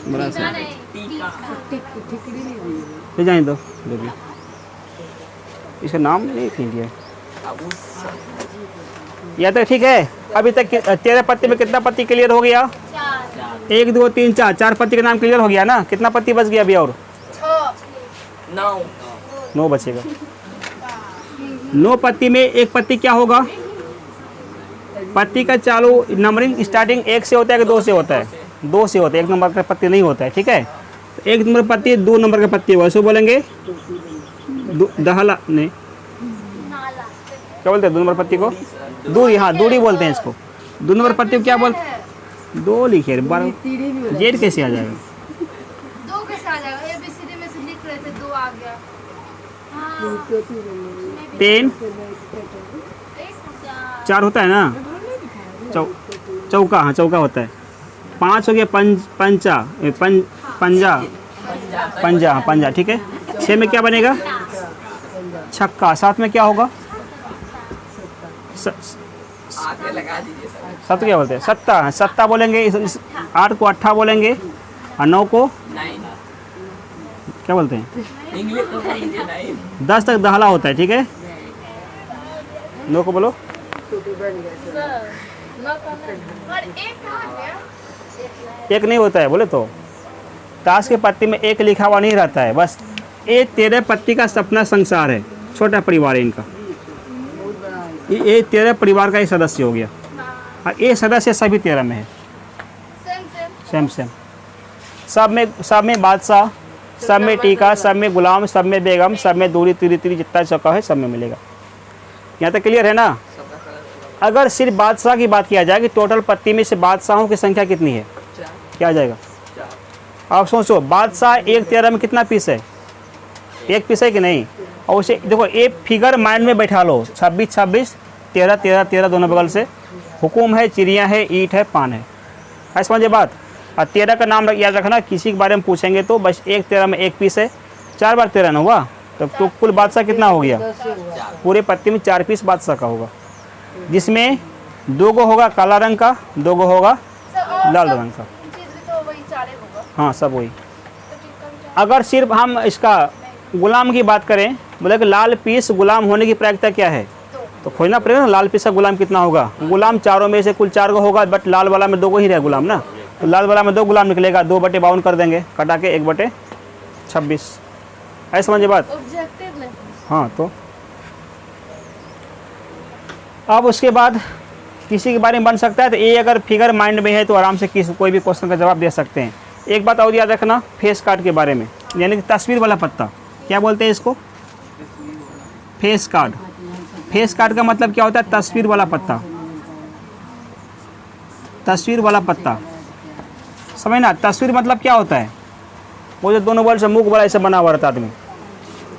बड़ा सा नहीं, टीका टिकरी नहीं हुई। ले जाए दो, जो भी इसका नाम नहीं लिख दिया अब उस या तो ठीक है। अभी तक 13 पत्ती में कितना पत्ती क्लियर हो गया? 4 1 2 3 4, 4 पत्ती का नाम क्लियर हो गया ना। कितना पत्ती बच गया अभी? और 6 9 9 बचेगा। 9 पत्ती में एक पत्ती क्या होगा? पत्ती का चालू नंबरिंग स्टार्टिंग 1 से होता है कि 2 से होता है? 2 से होता है, 1 नंबर का पत्ती नहीं होता है। ठीक है, तो 1 नंबर पत्ती 2 नंबर का पत्ती होगा, इसको बोलेंगे दहला नहीं, नाला। क्या बोलते हैं 2 नंबर पत्ती को? दूरी, हाँ दूरी बोलते हैं इसको। 2 नंबर पत्ती को क्या बोलते हैं? 2 लिखे, तीड़ी भी हो जेड कैसे आ जाएगा? 2 कैसे आ जाएगा? ABCD में से लिख रहे थे 2 आ गया। हाँ, 3 4 होता है ना, चौका, हाँ चौका होता है। 5 हो गया पंजा, पंजा, हाँ पंजा, ठीक है। 6 में क्या बनेगा? छक्का। 7 में क्या होगा? आगे लगा दीजिए सर। 7 क्या बोलते हैं? सत्ता, हाँ, सत्ता बोलेंगे। 8 को अट्ठा बोलेंगे, और 9 को 9 क्या बोलते हैं? इंग्लिश तो बोल दीजिए 9। 10 तक दहला होता है, ठीक है। 9 को बोलो। और 1 कहाँ गया? 1 नहीं होता है बोले तो। ताश के पत्ती में 1 लिखा हुआ नहीं रहता है, बस ये 13 पत्ती का सपना संसार है, छोटा परिवार है इनका। ये 13 परिवार का ही सदस्य हो गया, और ये सदस्य सभी 13 में है, सेम सेम। सब में बादशाह, सब में टीका, सब में गुलाम, सब में बेगम, सब में दूरी तिरी जितना चौका है सब में मिलेगा। यहाँ तक क्लियर है ना? अगर सिर्फ बादशाह की बात किया जाए कि टोटल पत्ती में से बादशाहों की संख्या कितनी है, क्या आ जाएगा? आप सोचो, बादशाह 1 13 में कितना पीस है? 1 पीस है कि नहीं? और उसे देखो, एक फिगर माइंड में बैठा लो, 26 26, 13 13 13 दोनों बगल से। हुकुम है, चिड़िया है, ईंट है, पान है। ऐसा समझे बात? और 13 का नाम याद रखना, किसी के बारे में पूछेंगे तो बस 1 13 में 1 पीस है, 4 बार 13 ना हुआ, तो कुल बादशाह कितना हो गया? पूरे पत्ती में 4 पीस बादशाह का होगा, जिसमें 2 गो होगा काला रंग का, 2 गो होगा लाल रंग का। तो वही 4 होगा। हाँ सब वही। तो टिक्का भी 4। अगर सिर्फ हम इसका गुलाम की बात करें, बोले कि लाल पीस गुलाम होने की प्रायिकता क्या है, तो खोजना पड़ेगा ना लाल पीस का गुलाम कितना होगा। गुलाम चारों में से कुल 4 गो होगा, बट लाल वाला में 2 गो ही रहे गुलाम ना, तो लाल वाला में 2 गुलाम निकलेगा, 2/52 कर देंगे कटा के, 1/26। ऐसे समझे बात? ऑब्जेक्टिव में हाँ, तो अब उसके बाद किसी के बारे में बन सकता है, तो ये अगर फिगर माइंड में है तो आराम से कोई भी क्वेश्चन का जवाब दे सकते हैं। एक बात और याद रखना फेस कार्ड के बारे में। यानी कि तस्वीर वाला पत्ता। क्या बोलते हैं इसको? Face card. फेस कार्ड का मतलब क्या होता है? तस्वीर वाला पत्ता। तस्वीर वाला पत्ता, समझ ना? तस्वीर मतलब क्या होता है? वो जो दोनों बॉल से मुख वाला ऐसे बना हुआ रहता है आदमी,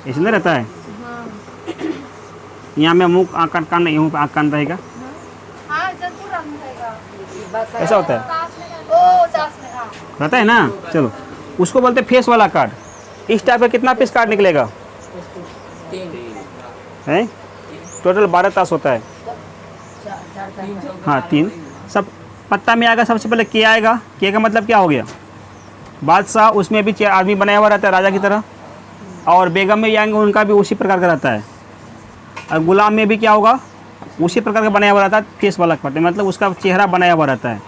ऐसे नहीं रहता है? यहाँ में मुख आँख कान नहीं, यहाँ पे आँख कान रहेगा, हाँ जरूर रंग रहेगा। ऐसा होता है, सास में ओ सास में हाँ। रहता है ना? चलो, उसको बोलते हैं फेस वाला कार्ड। इस टाइप का कितना पीस कार्ड निकलेगा? 3 है टोटल 12 ताश होता है। हाँ 3 सब पत्ता में आएगा। सबसे पहले के आएगा। के का मतलब क्या हो गया? बादशाह, उसमें भी आदमी बनाया हुआ रहता है राजा की तरह। और बेगम में भी आएंगे, उनका भी उसी प्रकार का रहता है। और गुलाम में भी क्या होगा? उसी प्रकार का बनाया हुआ रहता है, फेस वाला पत्ता, मतलब उसका चेहरा बनाया हुआ रहता है।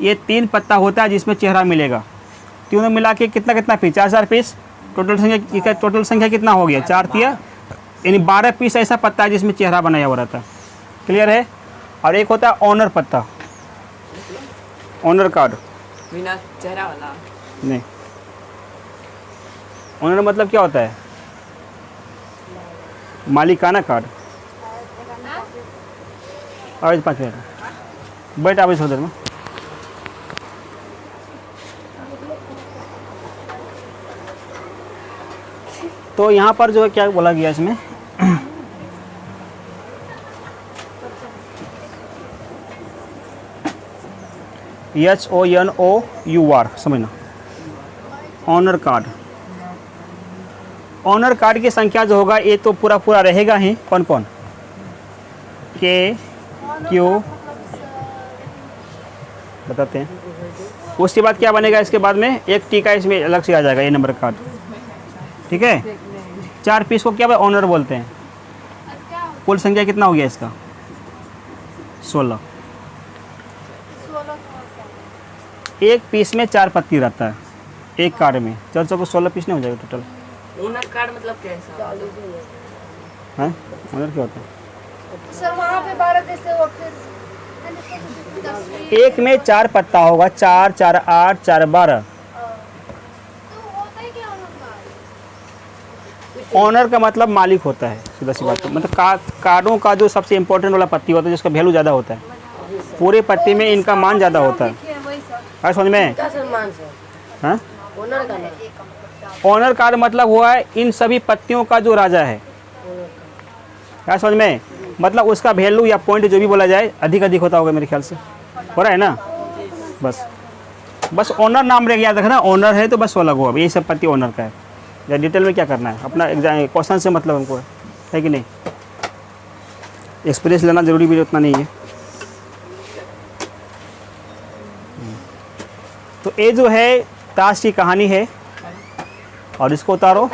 ये 3 पत्ता होता है जिसमें चेहरा मिलेगा। तीनों मिला के कितना पीस? 4 पीस। टोटल संख्या कितना हो गया? 4 तिया, यानी 12 पीस ऐसा पत्ता है जिसमें चेहरा बनाया हुआ रहता है। क्लियर है? और एक होता है ऑनर पत्ता, ऑनर कार्ड। बिना चेहरा वाला। नहीं, ऑनर मतलब क्या होता है? मालिकाना कार्ड। आवाज 5 मिनट बैठ, आवाज थोड़ी देर में। तो यहाँ पर जो है क्या बोला गया इसमें, HONOUR, समझना। Honour card. ऑनर कार्ड की संख्या जो होगा ये तो पूरा रहेगा ही। कौन कौन? के, क्यू, बताते हैं। उसके बाद क्या बनेगा? इसके बाद में एक टीका इसमें अलग से आ जाएगा, ये नंबर कार्ड। ठीक है, 4 पीस को क्या ऑनर बोलते हैं। कुल संख्या कितना हो गया इसका? 16। एक पीस में 4 पत्ती रहता है एक कार्ड में। 4 को 16 पीस नहीं हो जाएगा टोटल? ओनर कार्ड मतलब कैसा? है ऑनर क्या होता है? सर वहाँ पे 12 जैसे वो फिर एक में 4 पत्ता होगा, 4 4 8 4 12। तो होता है क्या उनका? ऑनर का मतलब मालिक होता है, सीधा सी बात। मतलब कार्डों का जो सबसे इम्पोर्टेंट वाला पत्ती होता है, जिसका वैल्यू ज़्यादा होता है, पूरे पत्ती में इनका मान ज़्यादा होता है। वही सर। है समझ में? सम्मान से हाँ, ओनर का नाम। ऑनर कार्ड मतलब हुआ है इन सभी पत्तियों का जो राजा है। क्या समझ में? मतलब उसका वैल्यू या पॉइंट जो भी बोला जाए अधिक होता होगा, मेरे ख्याल से हो रहा है ना। बस ऑनर नाम रह गया, याद रखना। ऑनर है तो बस 16 को, अब यही सब पत्ती ऑनर का है। या डिटेल में क्या करना है, अपना एग्जाम क्वेश्चन से मतलब हमको है कि नहीं। एक्सपीरियंस लेना जरूरी भी उतना नहीं है। तो ये जो है ताश की कहानी है, और इसको उतारो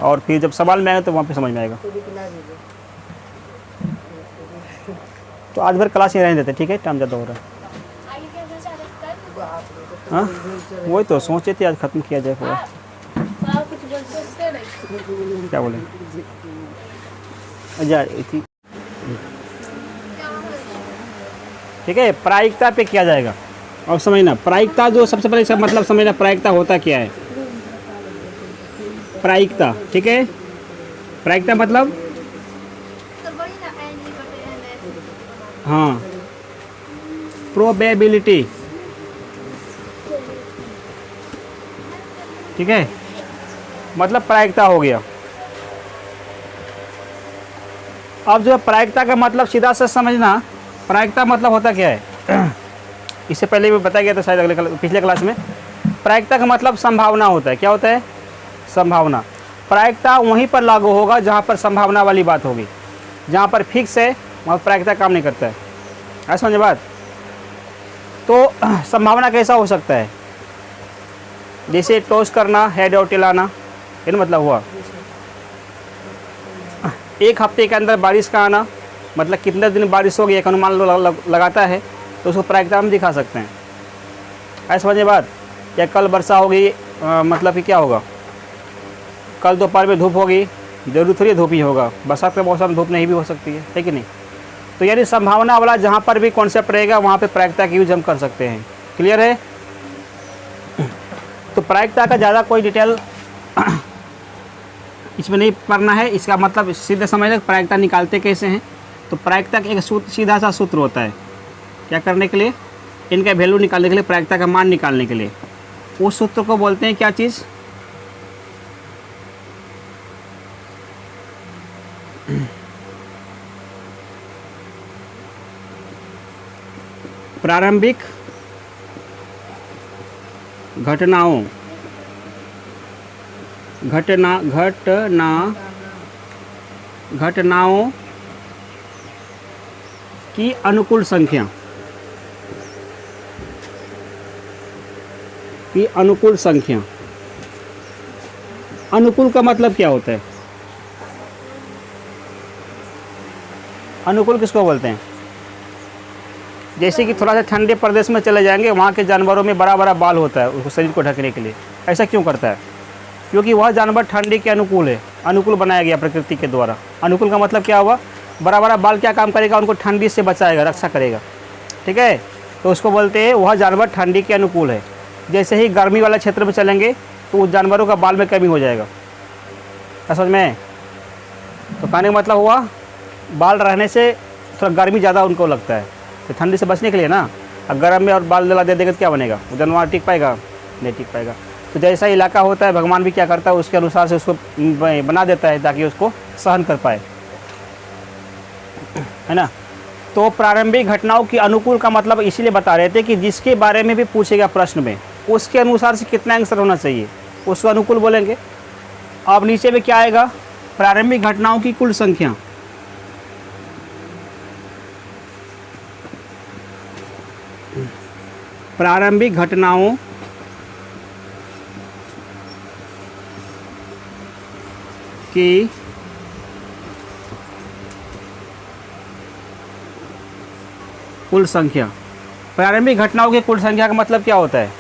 और फिर जब सवाल में आएगा तो वहाँ पे समझ में आएगा। तो आज भर क्लास ही रहने देते, ठीक है? टाइम ज़्यादा हो रहा है। आगे क्या बचा कल? हाँ वही तो सोचे थे आज ख़त्म किया जाए पूरा। सर कुछ बोल सोचते नहीं। क्या बोले? अच्छा थी, ठीक है। प्रायिकता पे किया जाएगा। अब समझना, प्रायिकता जो सबसे पहले इसका मतलब समझना, प्रायिकता होता क्या है। प्रायिकता, ठीक है। प्रायिकता मतलब सर वही ना एनजी बटे एनएस। हाँ, प्रोबेबिलिटी, ठीक है। मतलब प्रायिकता हो गया। अब जो प्रायिकता का मतलब सीधा से समझना, प्रायिकता मतलब होता क्या है। इससे पहले भी बताया गया था शायद पिछले क्लास में। प्रायिकता का मतलब संभावना होता है। क्या होता है? संभावना। प्रायिकता वहीं पर लागू होगा जहाँ पर संभावना वाली बात होगी। जहाँ पर फिक्स है वहाँ प्रायिकता काम नहीं करता है। ऐसा समझे बात? तो संभावना कैसा हो सकता है? जैसे टॉस करना, हेड और टेल आना, ये मतलब हुआ। एक हफ्ते के अंदर बारिश का आना, मतलब कितने दिन बारिश होगी एक अनुमान लगाता है, तो उसको प्रायिकता में दिखा सकते हैं। ऐसा समझे बात? या कल वर्षा होगी, मतलब कि क्या होगा? कल दोपहर में धूप होगी, जरूरी थोड़ी धूप ही होगा। बरसात के मौसम में धूप नहीं भी हो सकती है कि नहीं। तो यानी संभावना वाला जहाँ पर भी कॉन्सेप्ट रहेगा वहाँ पे प्रायिकता की यूज हम कर सकते हैं। क्लियर है? तो प्रायिकता का ज़्यादा कोई डिटेल इसमें नहीं पढ़ना है, इसका मतलब सीधे समझ लें प्रायिकता निकालते कैसे हैं। तो प्रायिकता का एक सूत्र, सीधा सा सूत्र होता है क्या करने के लिए, इनका वैल्यू निकालने के लिए, प्रायिकता का मान निकालने के लिए। उस सूत्र को बोलते हैं क्या चीज़, प्रारंभिक घटनाओं की अनुकूल संख्या, अनुकूल का मतलब क्या होता है, अनुकूल किसको बोलते हैं। जैसे कि थोड़ा सा ठंडे प्रदेश में चले जाएंगे, वहाँ के जानवरों में बड़ा बड़ा बाल होता है उसको शरीर को ढकने के लिए। ऐसा क्यों करता है, क्योंकि वह जानवर ठंडी के अनुकूल है, अनुकूल बनाया गया प्रकृति के द्वारा। अनुकूल का मतलब क्या हुआ, बड़ा बड़ा बाल क्या काम करेगा, उनको ठंडी से बचाएगा, रक्षा करेगा, ठीक है। तो उसको बोलते हैं वह जानवर ठंडी के अनुकूल है। जैसे ही गर्मी वाला क्षेत्र में चलेंगे तो उस जानवरों का बाल में कमी हो जाएगा, समझ में। तो कहने का मतलब हुआ बाल रहने से थोड़ा गर्मी ज़्यादा उनको लगता है, तो ठंडी से बचने के लिए ना। अब गर्म में और बाल जला दे देगा तो क्या बनेगा, वो जानवर टिक पाएगा, नहीं टिक पाएगा। तो जैसा इलाका होता है भगवान भी क्या करता है, उसके अनुसार से उसको बना देता है ताकि उसको सहन कर पाए, है ना। तो प्रारंभिक घटनाओं की अनुकूल का मतलब इसीलिए बता रहे थे कि जिसके बारे में भी पूछेगा प्रश्न में, उसके अनुसार से कितना आंसर होना चाहिए, उसको अनुकूल बोलेंगे। अब नीचे में क्या आएगा, प्रारंभिक घटनाओं की कुल संख्या, प्रारंभिक घटनाओं की कुल संख्या। प्रारंभिक घटनाओं की कुल संख्या का मतलब क्या होता है,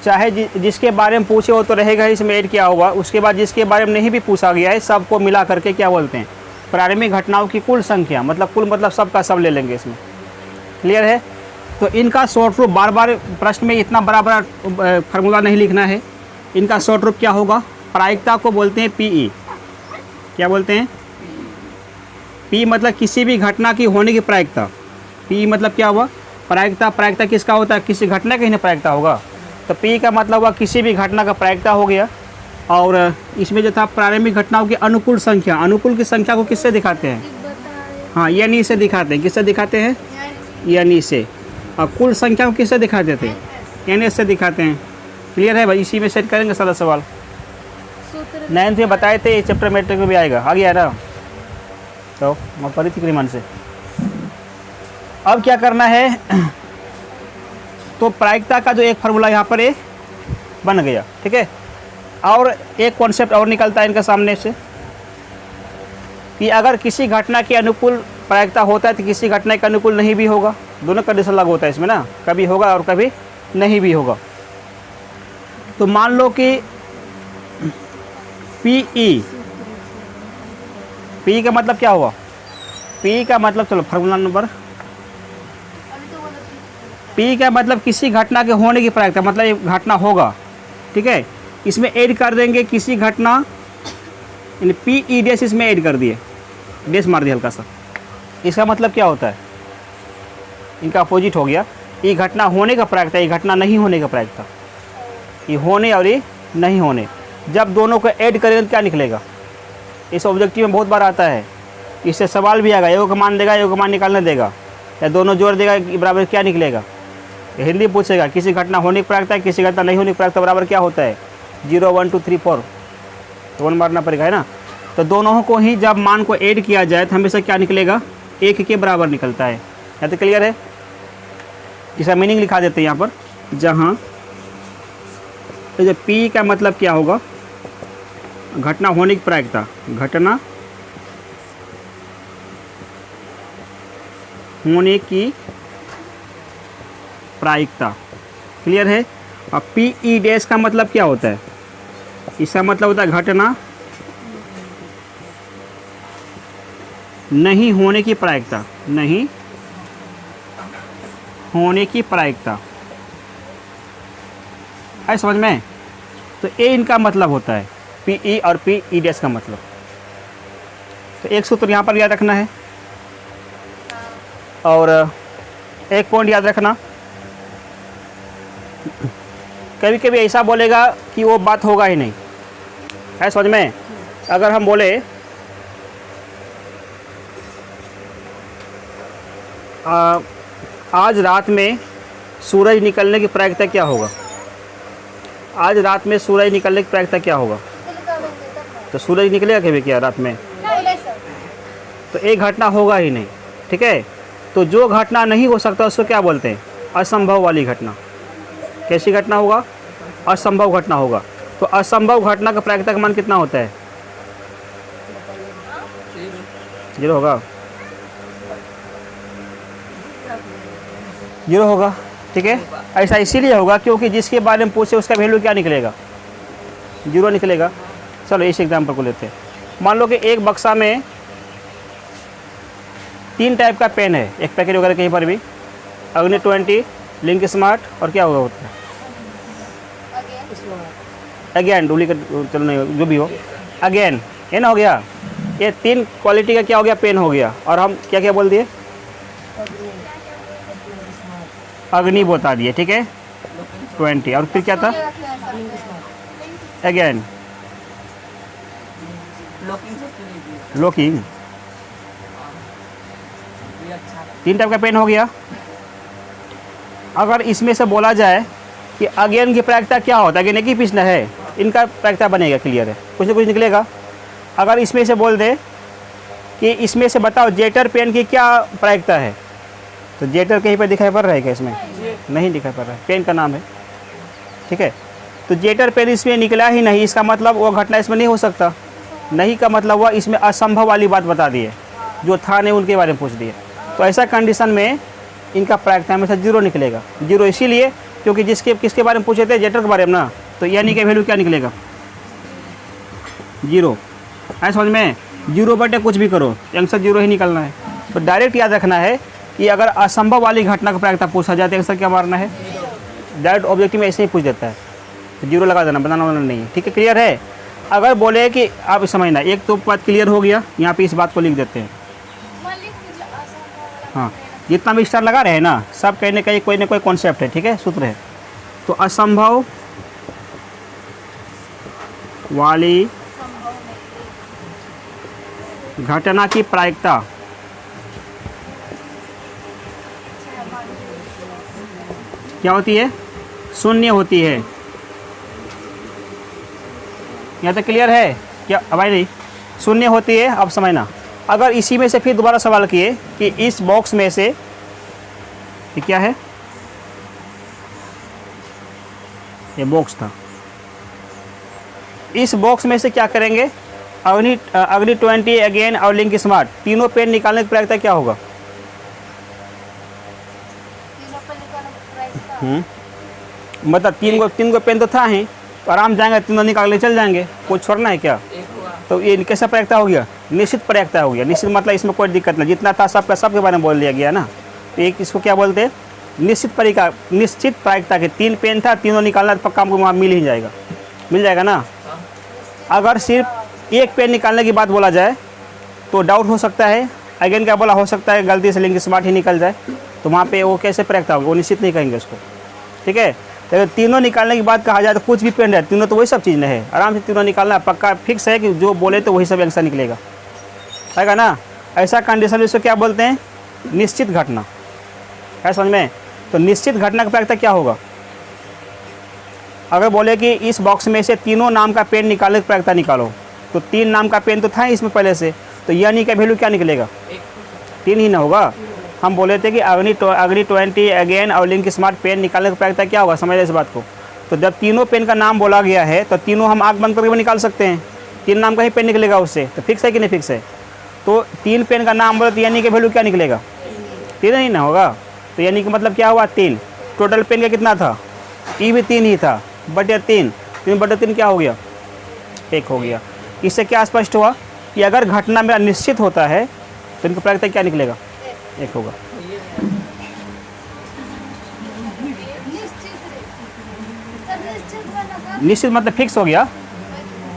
चाहे जिसके बारे में पूछे हो तो रहेगा इसमें ऐड किया होगा, उसके बाद जिसके बारे में नहीं भी पूछा गया है सबको मिला करके क्या बोलते हैं, प्रारंभिक घटनाओं की कुल संख्या। मतलब कुल मतलब सब का सब ले लेंगे इसमें, क्लियर है। तो इनका शॉर्ट रूप, बार बार प्रश्न में इतना बड़ा बड़ा फार्मूला नहीं लिखना है। इनका शॉर्ट रूप क्या होगा, प्रायिकता को बोलते हैं पीई। क्या बोलते हैं, पी मतलब किसी भी घटना की होने की प्रायिकता। पी मतलब क्या हुआ, प्रायिकता। प्रायिकता किसका होता है, किसी घटना का ही ना प्रायिकता होगा। तो पी का मतलब हुआ किसी भी घटना का प्रायिकता हो गया। और इसमें जो था प्रारंभिक घटनाओं की अनुकूल संख्या, अनुकूल की संख्या को किससे दिखाते हैं, हाँ यानी से दिखाते हैं। किससे दिखाते हैं, यानी से। और कुल संख्या को किससे दिखाते थे, यानी से दिखाते हैं। क्लियर है भाई, इसी में सेट करेंगे सारा सवाल। 9th में बताए थे, ये चैप्टर मैट्रिक में भी आएगा, आ गया ना। तो मैं पढ़ी थी मन से। अब क्या करना है, तो प्रायिकता का जो एक फार्मूला यहाँ पर ये बन गया, ठीक है। और एक कॉन्सेप्ट और निकलता है इनके सामने से कि अगर किसी घटना के अनुकूल प्रायिकता होता है तो किसी घटना के अनुकूल नहीं भी होगा। दोनों कंडीशन लागू होता है इसमें ना, कभी होगा और कभी नहीं भी होगा। तो मान लो कि पी का मतलब क्या हुआ, पी का मतलब, चलो फार्मूला नंबर, पी का मतलब किसी घटना के होने की प्रायिकता, मतलब ये घटना होगा, ठीक है। इसमें ऐड कर देंगे किसी घटना, यानी पी ई डैश इसमें ऐड कर दिए, डैश मार दिया हल्का सा। इसका मतलब क्या होता है, इनका अपोजिट हो गया। ये घटना होने का प्रायिकता, ये घटना नहीं होने का प्रायिकता। ये होने और ये नहीं होने, जब दोनों को ऐड करेंगे तो क्या निकलेगा। इस ऑब्जेक्टिव में बहुत बार आता है, इससे सवाल भी आएगा, एगो का मान देगा, एगो का मान निकालने देगा, या दोनों जोड़ देगा बराबर क्या निकलेगा। हिंदी पूछेगा किसी घटना होने की प्रायिकता, किसी घटना नहीं होने की प्रायिकता बराबर क्या होता है, 0 1 2 3 4, तो 1 मारना पड़ेगा, है ना। तो दोनों को ही जब मान को ऐड किया जाए तो हमेशा क्या निकलेगा, 1 के बराबर निकलता है। या तो क्लियर है, इसका मीनिंग लिखा देते हैं यहाँ पर, जहाँ तो जो पी का मतलब क्या होगा, घटना होने की प्रायिकता, घटना होने की प्रायिकता, क्लियर है। और पी ई डैश का मतलब क्या होता है, इसका मतलब होता है घटना नहीं होने की प्रायिकता, नहीं होने की प्रायिकता, है समझ में। तो ये इनका मतलब होता है। पी ई और पी ई डैश का मतलब। तो एक सूत्र यहाँ पर याद रखना है और एक पॉइंट याद रखना, कभी कभी ऐसा बोलेगा कि वो बात होगा ही नहीं, है समझ में। अगर हम बोले आज रात में सूरज निकलने की प्रायिकता क्या होगा, आज रात में सूरज निकलने की प्रायिकता क्या होगा, तो सूरज निकलेगा कभी क्या रात में, तो एक घटना होगा ही नहीं, ठीक है। तो जो घटना नहीं हो सकता उसको क्या बोलते हैं, असंभव वाली घटना। कैसी घटना होगा, असंभव घटना होगा। तो असंभव घटना का प्रायिकता का मान कितना होता है, 0 होगा, 0 होगा, ठीक है। ऐसा इसीलिए होगा क्योंकि जिसके बारे में पूछे उसका वैल्यू क्या निकलेगा, 0 निकलेगा। चलो इस एग्जाम्पल को लेते हैं। मान लो कि एक बक्सा में 3 टाइप का पेन है, एक पैकेट वगैरह कहीं पर भी, अग्नि 20, लिंक स्मार्ट और क्या होगा होता है अगेन, डुप्लीकेट चलो नहीं जो भी हो, अगेन है ना, हो गया। ये 3 क्वालिटी का क्या हो गया, पेन हो गया। और हम क्या क्या बोल दिए, अग्नि बता दिए, ठीक है 20। और फिर क्या था, अगेन लॉकिंग, 3 टाइप का पेन हो गया। अगर इसमें से बोला जाए कि अगेन की प्रायिकता क्या होता है, अगेन एक ही प्रश्न है, इनका प्रायिकता बनेगा, क्लियर है, कुछ ना कुछ निकलेगा। अगर इसमें से बोल दे कि इसमें से बताओ जेटर पेन की क्या प्रायिकता है, तो जेटर कहीं पर दिखाई पड़ रहा है क्या, इसमें नहीं दिखाई पड़ रहा है, पेन का नाम है, ठीक है। तो जेटर पेन इसमें निकला ही नहीं, इसका मतलब वो घटना इसमें नहीं हो सकता। नहीं का मतलब हुआ इसमें असंभव वाली बात बता दी है, जो था नहीं उनके बारे में पूछ दिए। तो ऐसा कंडीशन में इनका प्रायिकता हमेशा 0 निकलेगा। 0 इसीलिए क्योंकि किसके बारे में पूछे थे, जेटर के बारे में ना, तो यानी कि वैल्यू क्या निकलेगा, 0। है समझ में, 0 बटे कुछ भी करो, आंसर 0 ही निकलना है। तो डायरेक्ट याद रखना है कि अगर असंभव वाली घटना का प्रायिकता पूछा जाए तो आंसर क्या मारना है, डायरेक्ट ऑब्जेक्टिव में ऐसे ही पूछ देता है, तो 0 लगा देना, बनाना वाला नहीं है, ठीक है, क्लियर है। अगर बोले कि आप समझना, एक तो बात क्लियर हो गया, यहाँ पे इस बात को लिख देते हैं। हाँ, जितना भी स्टार लगा रहे हैं ना, सब कहीं ना कहीं कोई ना कोई कॉन्सेप्ट है, ठीक है, सूत्र है। तो असंभव वाली घटना की प्रायिकता क्या होती है, 0 होती है। यहाँ तक क्लियर है क्या, भाई नहीं 0 होती है। अब समझना, अगर इसी में से फिर दोबारा सवाल किए कि इस बॉक्स में से ये क्या है, ये बॉक्स था, इस बॉक्स में से क्या करेंगे, अग्नि 20, अगेन और लिंक स्मार्ट, तीनों पेन निकालने की प्रायिकता क्या होगा, मतलब 3 गो पेन तो था ही, तो आराम जाएंगे, तीनों निकाल ले चल जाएंगे, कुछ छोड़ना है क्या। तो ये कैसा प्रायिकता हो गया, निश्चित प्रायिकता हो गया। निश्चित मतलब इसमें कोई दिक्कत नहीं, जितना था सबका सबके बारे में बोल दिया गया ना। तो एक इसको क्या बोलते हैं, निश्चित प्रायिकता के 3 पेन था, तीनों निकालना तो पक्का हमको वहाँ मिल ही जाएगा, मिल जाएगा ना। अगर सिर्फ एक पेन निकालने की बात बोला जाए तो डाउट हो सकता है, अगेन क्या बोला, हो सकता है गलती से लिंक स्मार्ट ही निकल जाए, तो वहाँ पे वो कैसे प्रायिकता होगा, वो निश्चित नहीं कहेंगे उसको, ठीक है। तो अगर तीनों निकालने की बात कहा जाए तो कुछ भी पेन है, तीनों तो वही सब चीज़ है, आराम से तीनों निकालना पक्का फिक्स है कि जो बोले तो वही सब आंसर निकलेगा, है ना। ऐसा कंडीशन इसको क्या बोलते हैं, निश्चित घटना, है समझ में। तो निश्चित घटना का प्रायिकता क्या होगा, अगर बोले कि इस बॉक्स में से तीनों नाम का पेन निकालने की प्रायिकता निकालो, तो 3 नाम का पेन तो था इसमें पहले से, तो यानी का वैल्यू क्या निकलेगा, 3 ही ना होगा। हम बोले थे कि अग्नि 20, अगेन और लिंक स्मार्ट पेन निकालने की प्रायिकता क्या होगा, समझ रहे इस बात को। तो जब तीनों पेन का नाम बोला गया है तो तीनों हम आँख बंद करके भी निकाल सकते हैं, 3 नाम का ही पेन निकलेगा उससे, तो फिक्स है कि नहीं फिक्स है। तो 3 पेन का नाम बोले तो यानी कि वैल्यू क्या निकलेगा, 3 ही ना होगा। तो यानी कि मतलब क्या हुआ, 3। टोटल पेन का कितना था, ई भी 3 ही था, बटे 3 बटे 3 क्या हो गया, 1 हो गया। इससे क्या स्पष्ट हुआ कि अगर घटना मेरा निश्चित होता है तो इनका प्रायिकता क्या निकलेगा, 1 होगा। निश्चित मतलब फिक्स हो गया,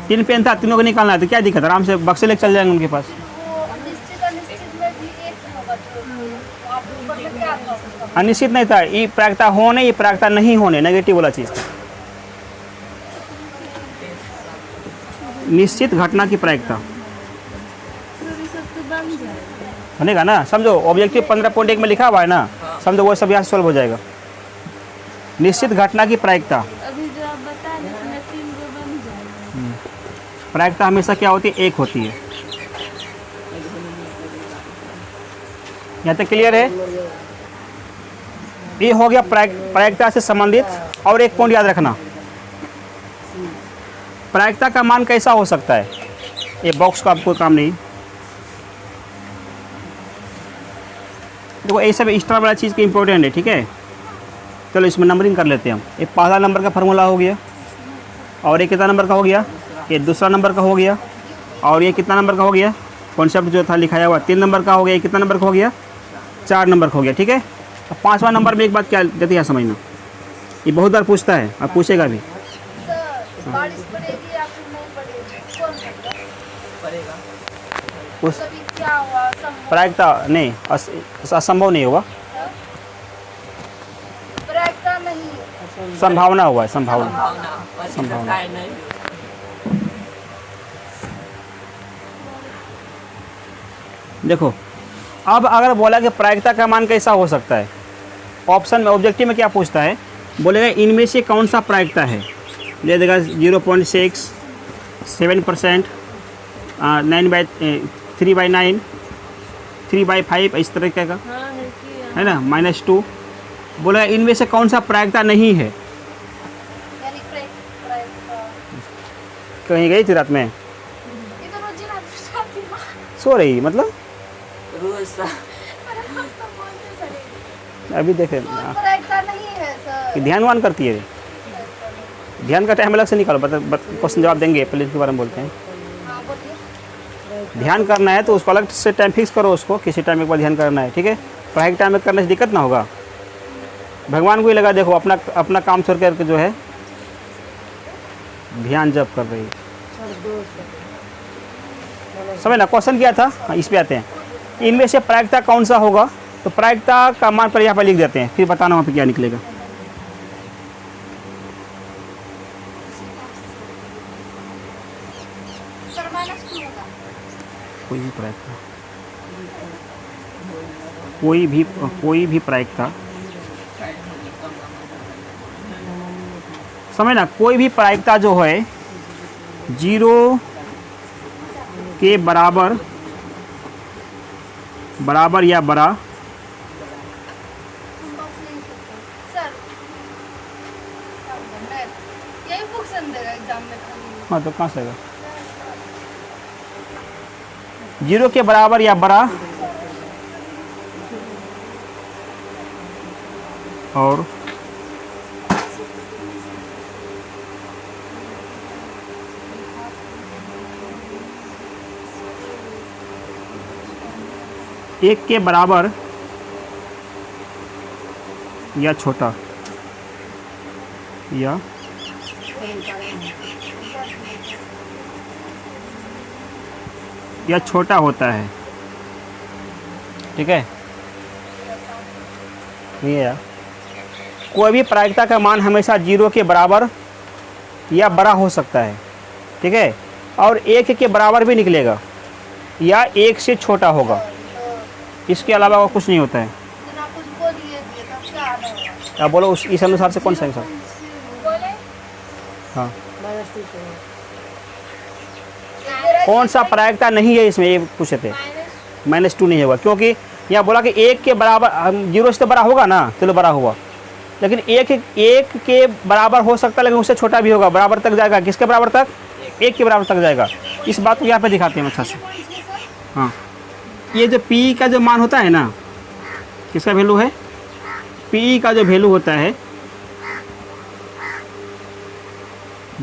तीन पेन था, तीनों को निकालना है तो क्या दिक्कत है, आराम से बक्से लेके चल जाएंगे उनके पास। वो निश्चित अनिश्चित में भी एक होगा तो आप ऊपर में क्या था उसका? अनिश्चित नहीं था, ये प्रायिकता होने, ये प्रायिकता नहीं होने, नेगेटिव वाला चीज़ था। निश्चित घटना की प्रायिकता बनेगा ना, समझो ऑब्जेक्टिव 15.1 में लिखा हुआ है ना, समझो वो सब यहाँ सॉल्व हो जाएगा। निश्चित घटना की प्रायिकता, अभी जो आप बता रहे थे 3 को बन जाएगा। प्रायिकता हमेशा क्या होती है, एक होती है। यहाँ तक क्लियर है? ये हो गया प्रायिकता से संबंधित। और एक पॉइंट याद रखना, प्रायिकता का मान कैसा हो सकता है, ये बॉक्स का आपको काम नहीं। देखो ये सब एक्स्ट्रा वाला चीज़ की इंपॉर्टेंट है, ठीक है। चलो इसमें नंबरिंग कर लेते हैं हम। ये पहला नंबर का फार्मूला हो गया, और ये कितना नंबर का हो गया, ये दूसरा नंबर का हो गया, और ये कितना नंबर का हो गया, कॉन्सेप्ट जो था लिखाया हुआ 3 नंबर का हो गया, ये कितना नंबर का हो गया, 4 नंबर का हो गया, ठीक है। अब 5वां नंबर में एक बात क्या देती है समझना, ये बहुत बार पूछता है और पूछेगा भी। सर बारिश पड़ेगी या फिर नहीं पड़ेगी, कौन सकता है? पड़ेगा। उस कभी क्या हुआ प्रायिकता नहीं, असंभव नहीं होगा, प्रायिकता नहीं है। संभावना हुआ है, संभावना। भावना संभावना। है नहीं। देखो अब अगर बोला कि प्रायिकता का मान कैसा हो सकता है, ऑप्शन में ऑब्जेक्टिव में क्या पूछता है, बोलेगा इनमें से कौन सा प्रायिकता है, दे देगा 0.6, 7%, 3/9, 3/5, इस तरह का है ना, -2। बोला इनमें से कौन सा प्रायिकता नहीं है। यानी प्रायिकता कहीं गई थी रात में, ये तो रोज रात को जाती है। सो रही मतलब, रोज सा अभी देखे प्रायिकता नहीं है सर। कि ध्यान करती है, ध्यान का टाइम अलग से निकालो, क्वेश्चन जवाब देंगे, पहले इसके बारे में बोलते हैं। हाँ बोलिए। ध्यान करना है तो उसको अलग से टाइम फिक्स करो, उसको किसी टाइम एक बार ध्यान करना है, ठीक है। पढ़ाई के टाइम में करने से दिक्कत ना होगा, भगवान को ही लगा, देखो अपना काम छोड़ करके जो है ध्यान जप कर रही है। समझ ना, क्वेश्चन क्या था, हाँ, इस पे आते हैं। इनमें से प्रायिकता कौन सा होगा, तो प्रायिकता का मान पर यहाँ पर लिख देते हैं, फिर बताना वहाँ पे क्या निकलेगा। सर -2 होगा। कोई भी प्रायिकता, कोई भी प्रायिकता, समझ ना, कोई भी प्रायिकता जो है 0 के बराबर या बड़ा, हम बस नहीं सकते सर। क्या बोलूं मैं, यही क्वेश्चन देगा एग्जाम में खाली। हाँ तो कहाँ से आएगा, 0 के बराबर या बड़ा और एक के बराबर या छोटा, या छोटा होता है, ठीक है। नहीं है यार, कोई भी प्रायिकता का मान हमेशा 0 के बराबर या बड़ा हो सकता है, ठीक है, और 1 के बराबर भी निकलेगा या 1 से छोटा होगा, इसके अलावा और कुछ नहीं होता है। लेकिन आप कुछ बोलिए तब क्या आना होगा। आप बोलो इस अनुसार से कौन सा आंसर, बोले हाँ मेरा कौन सा प्रायिकता नहीं है इसमें, ये पूछे थे। -2 नहीं होगा, क्योंकि यहाँ बोला कि 1 के बराबर, 0 से तो बड़ा होगा ना, चलो बड़ा हुआ, लेकिन 1 के बराबर हो सकता है, लेकिन उससे छोटा भी होगा, बराबर तक जाएगा, किसके बराबर तक, 1 के बराबर तक जाएगा। इस बात को यहाँ पे दिखाते हैं अच्छा से। हाँ, ये जो पी का जो मान होता है ना, किसका वैल्यू है, पी का जो वैल्यू होता है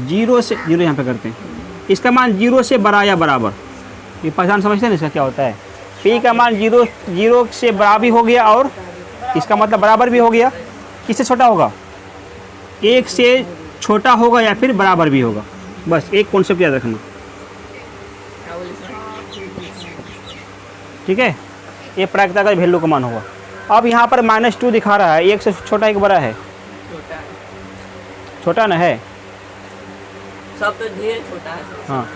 0 से, 0 यहाँ पे करते हैं, इसका मान 0 से बड़ा या बराबर, ये पहचान समझते हैं ना इसका क्या होता है। पी का मान 0 से बड़ा भी हो गया और इसका मतलब बराबर भी हो गया, किससे छोटा होगा, 1 से छोटा होगा या फिर बराबर भी होगा, बस एक कॉन्सेप्ट याद रखना, क्या बोले सर? ठीक है। ये प्रायिकता का वैल्यू का मान होगा। अब यहाँ पर -2 दिखा रहा है, एक से छोटा एक बड़ा है, छोटा है, छोटा ना है। सब तो ढेर छोटा है। हाँ,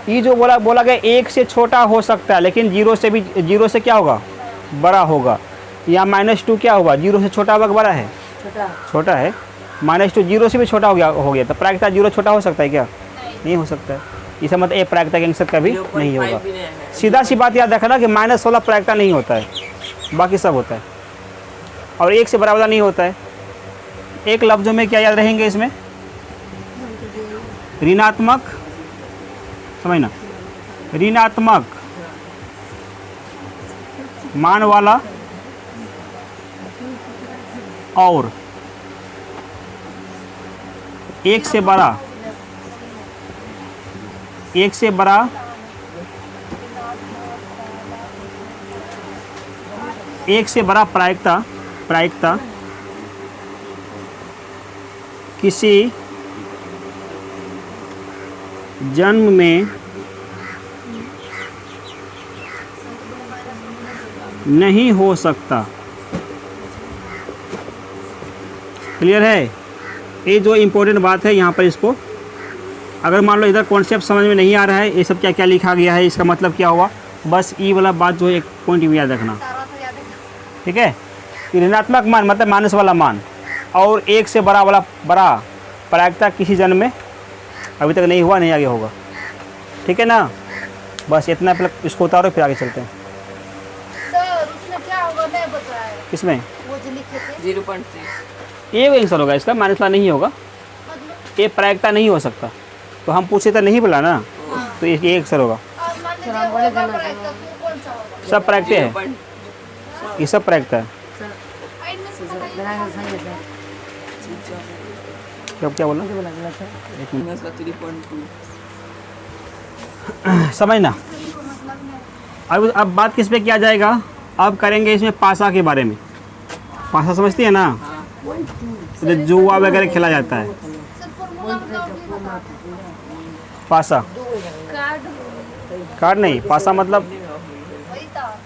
ये जो बोला गया एक से छोटा हो सकता है, लेकिन जीरो से क्या होगा, बड़ा होगा। यहाँ -2 क्या होगा, जीरो से छोटा होगा कि बड़ा है, छोटा छोटा है। -2 जीरो से भी छोटा हो गया तो प्रायिकता जीरो छोटा हो सकता है क्या, नहीं हो सकता है। इसका मतलब ये प्रायिकता के आंसर कभी नहीं होगा। 0.5 भी नहीं है। सीधा सी बात याद रखना कि -16 प्रायिकता नहीं होता है, बाकी सब होता है। और एक से बड़ा वाला नहीं होता है। एक लफ्ज़ों में क्या याद रहेंगे इसमें, ऋणात्मक, समझना, ऋणात्मक मान वाला और एक से बड़ा, एक से बड़ा प्रायिकता किसी जन्म में नहीं हो सकता। क्लियर है? ये जो इम्पोर्टेंट बात है यहाँ पर, इसको अगर मान लो इधर कॉन्सेप्ट समझ में नहीं आ रहा है, ये सब क्या क्या लिखा गया है, इसका मतलब क्या हुआ, बस ये वाला बात जो है एक पॉइंट में याद रखना, ठीक है। ऋणात्मक मान मतलब माइनस वाला मान, और एक से बड़ा प्रायिकता किसी जन्म में अभी तक नहीं हुआ, नहीं आगे होगा, ठीक है ना। बस इतना, पहले इसको उतारो फिर आगे चलते हैं। सर उसमें क्या होगा नहीं बता है, किसमें वो जो लिखे थे 0.6 ये आंसर होगा इसका, माइनस वाला नहीं होगा, मतलब। ये प्रायिकता नहीं हो सकता। तो हम पूछे तो नहीं बोला ना, तो ये आंसर होगा। और मान लीजिए होगा प्रायिकता तो कौन सा होगा, सब प्रायिकता है, 0.6 ये सब प्रायिकता है। इनमें से बताइए। बनाकर सही है क्या बोला, बोला बोला सर। एक मिनट इसका 3.2 समझना। अब बात किस पे किया जाएगा, अब करेंगे इसमें पासा के बारे में। पासा समझती है ना, तो जुआ वगैरह खेला जाता है, सर फॉर्मूला बताओ। पासा। कार्ड कार्ड नहीं, पासा मतलब, वही था।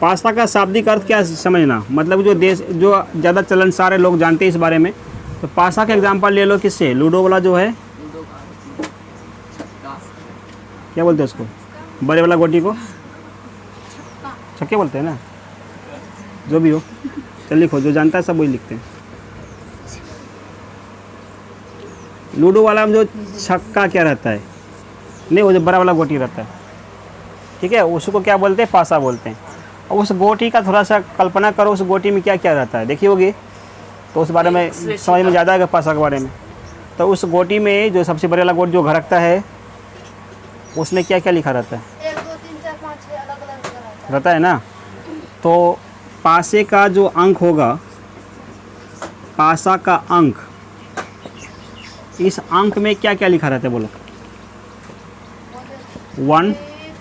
पासा का शाब्दिक अर्थ क्या समझना, मतलब जो ज़्यादा चलन सारे लोग जानते हैं इस बारे में। तो पासा का एग्जांपल ले लो, किससे, लूडो वाला जो है, लूडो का छक्का, क्या बोलते हैं उसको, बड़े वाला गोटी को छक्के बोलते हैं ना, जो भी हो। चल लिखो, जो जानता है सब वही लिखते हैं। लूडो वाला में जो छक्का क्या रहता है, नहीं वो जो बड़ा वाला गोटी रहता है, ठीक है, उसको क्या बोलते हैं, पासा बोलते हैं। और उस गोटी का थोड़ा सा कल्पना करो, उस गोटी में क्या क्या रहता है, देखी होगी, तो उस बारे में समझ में ज़्यादा आएगा पासा के बारे में। तो उस गोटी में जो सबसे बड़े वाला गोटी जो घरकता है, उसमें क्या क्या लिखा रहता है, 1 2 3 4 5 6 अलग अलग रहता रहता है ना। तो पासे का जो अंक होगा, पासा का अंक, इस अंक में क्या क्या लिखा रहता है, बोलो। 1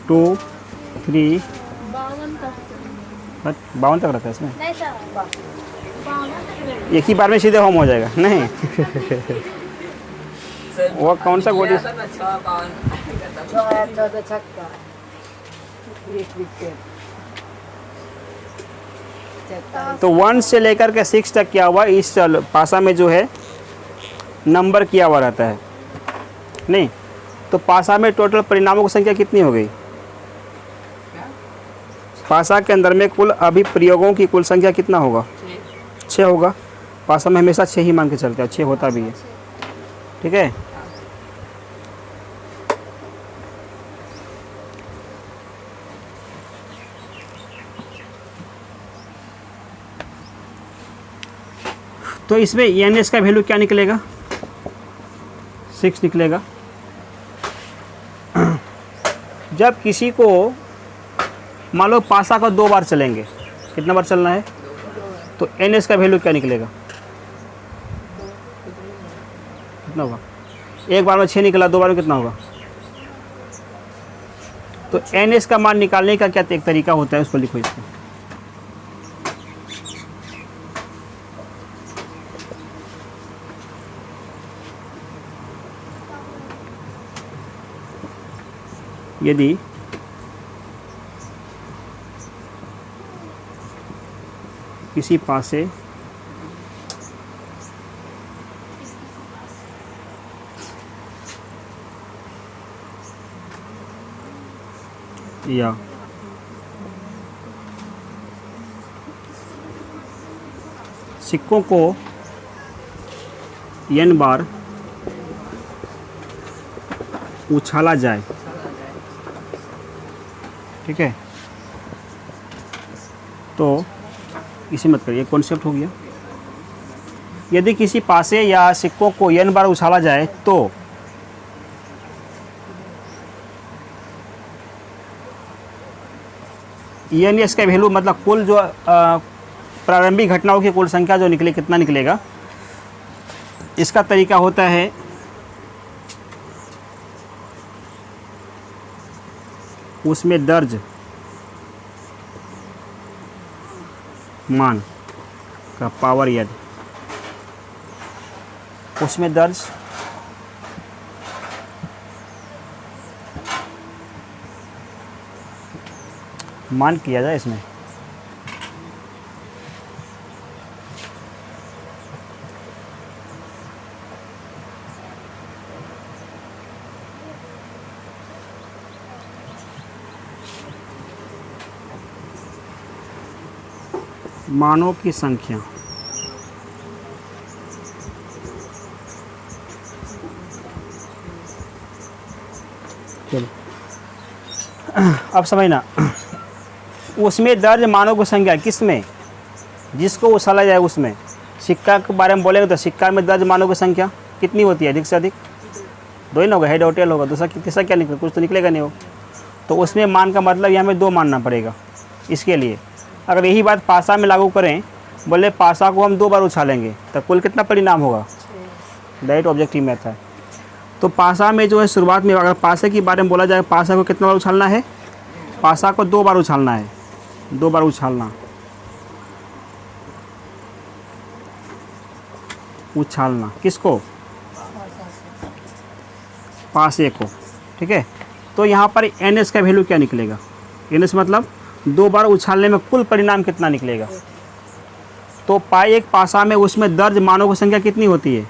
2 3 52 तक रहता है इसमें, नहीं सर 52 एक ही बार में सीधे होम हो जाएगा, नहीं। सर वो कौन सा गोटी, 6 52 चौदह छक्का एक विकेट तो 1 से लेकर के 6 तक क्या हुआ, इस पासा में जो है नंबर किया हुआ रहता है, नहीं। तो पासा में टोटल परिणामों की संख्या कितनी हो गई, पासा के अंदर में कुल अभिप्रयोगों की कुल संख्या कितना होगा, 6 होगा। पासा में हमेशा 6 ही मान के चलते हैं, 6 होता भी है, ठीक है। तो इसमें एन का वैल्यू क्या निकलेगा, 6 निकलेगा। जब किसी को मान लो पासा का 2 बार चलेंगे, कितना बार चलना है, तो एन का वैल्यू क्या निकलेगा, कितना होगा, एक बार में 6 निकला, 2 बार में कितना होगा। तो एन का मान निकालने का क्या एक तरीका होता है, उसको लिखो इसको। यदि किसी पासे या सिक्कों को n बार उछाला जाए, ठीक है, तो इसे मत करिए, कॉन्सेप्ट हो गया। यदि किसी पासे या सिक्कों को n बार उछाला जाए तो n इसका वैल्यू मतलब कुल जो प्रारंभिक घटनाओं की कुल संख्या जो निकले, कितना निकलेगा, इसका तरीका होता है उसमें दर्ज मान का पावर यदि उसमें दर्ज मान किया जाए इसमें मानों की संख्या, चलो अब समझना, उसमें दर्ज मानों की संख्या किसमें, जिसको उछाला जाए उसमें। सिक्का के बारे में बोलेंगे तो सिक्का में दर्ज मानों की संख्या कितनी होती है, अधिक से अधिक 2 ही ना होगा, हेड और टेल होगा, दूसरा तीसरा क्या निकलेगा, कुछ तो निकलेगा नहीं हो। तो उसमें मान का मतलब यहाँ में 2 मानना पड़ेगा। इसके लिए अगर यही बात पासा में लागू करें, बोले पासा को हम 2 बार उछालेंगे तो कुल कितना परिणाम होगा, डायरेक्ट ऑब्जेक्टिव मैथ है। तो पासा में जो है शुरुआत में अगर पासे के बारे में बोला जाए, पासा को कितना बार उछालना है, पासा को 2 बार उछालना है, 2 बार उछालना, उछालना किसको, पासे को, ठीक है। तो यहाँ पर एन एस का वैल्यू क्या निकलेगा, एन एस मतलब 2 बार उछालने में कुल परिणाम कितना निकलेगा। तो एक पासा में उसमें दर्ज मानों की संख्या कितनी होती है,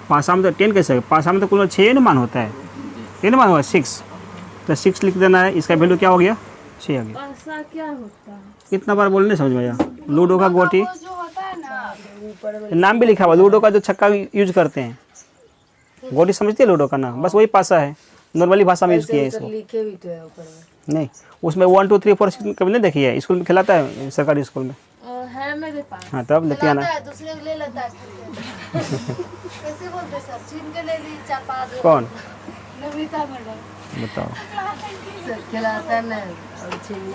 पासा में तो 10 कैसे, पासा में तो कुल 6 मान होता है, 10 मान हुआ 6, तो 6 लिख देना है, इसका वैल्यू क्या हो गया, 6 आ गया। पासा क्या होता है, कितना बार बोलने समझ में आया। लूडो का गोटी वो जो होता है ना, नाम भी लिखा हुआ, लूडो का जो छक्का यूज करते हैं, गोटी समझती है लूडो का नाम, बस वही पासा है, नॉर्मली भाषा में यूज़ किया है इसको। लिखे भी तो है ऊपर में। नहीं, उसमें 1 2 3 4 6 कभी नहीं देखी है, स्कूल में खिलाता है सरकारी स्कूल में। है मेरे पास, हाँ तब लेते आना। लाता है, दूसरे को ले लेता है कैसे बोलते सर, छीन के ले ली, चापा दो। कौन नमिता मैडम बताओ, सर खिलाता ना और छीन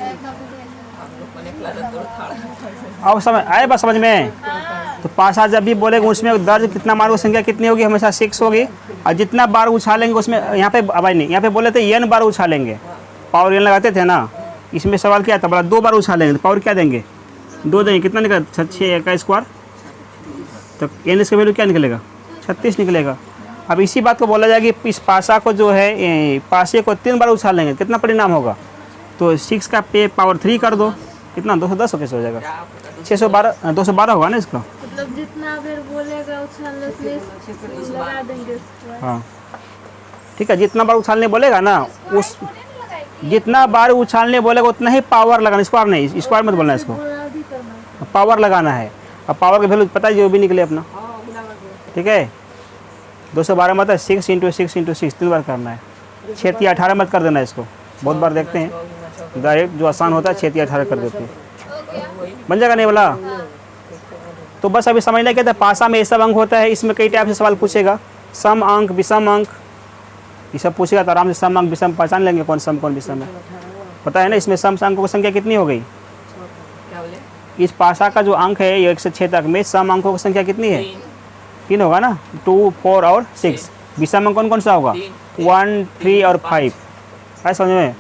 अब समझ आए, बस समझ में। तो पासा जब भी बोलेंगे उसमें दर्ज कितना मानों की संख्या कितनी होगी, हमेशा 6 होगी, और जितना बार उछालेंगे उसमें, यहाँ पे भाई नहीं, यहाँ पे बोले थे n बार उछालेंगे, पावर n लगाते थे ना, इसमें सवाल क्या था, बोला 2 बार उछालेंगे तो पावर क्या देंगे, 2 देंगे, कितना निकला 6 का स्क्वायर, तो n इसका वैल्यू क्या निकलेगा, 36 निकलेगा। अब इसी बात को बोला जाए कि इस पासा को जो है, पासे को 3 बार उछालेंगे कितना परिणाम होगा, तो 6 का पे पावर 3 कर दो, कितना 210 कैसे हो जाएगा, 612 212 होगा ना इसका। मतलब जितना बेर बोलेगा उछालने से लगा देंगे स्क्वायर। हाँ ठीक है, जितना बार उछालने बोलेगा ना, उस थोड़ी ना लगाएगी, जितना बार उछालने बोलेगा उतना ही पावर लगाना, स्क्वायर नहीं, स्क्वायर मत बोलना इसको, पूरा भी करना है। पावर लगाना है। अब पावर का वैल्यू पता है जो भी निकले अपना, ठीक है, 212 मतलब 6 × 6 × 6 3 बार करना है, 6 या 18 मत कर देना इसको, बहुत बार देखते हैं डायरेक्ट जो आसान होता है 6 या 18 कर देते हैं, बन जाएगा नहीं बोला। तो बस अभी समझना क्या था, पासा में ये सब अंक होता है, इसमें कई टाइप से सवाल पूछेगा, सम अंक विषम अंक ये सब पूछेगा, तो आराम से सम अंक विषम पहचान लेंगे कौन सम कौन विषम है, पता है ना। इसमें सम अंकों की संख्या कितनी हो गई, क्या बोले, इस पासा का जो अंक है 1 से 6 तक में सम अंकों की संख्या कितनी है, 3 होगा ना, 2 4 और 6। विषम अंक कौन कौन सा होगा, 1 3 और 5, है समझ में।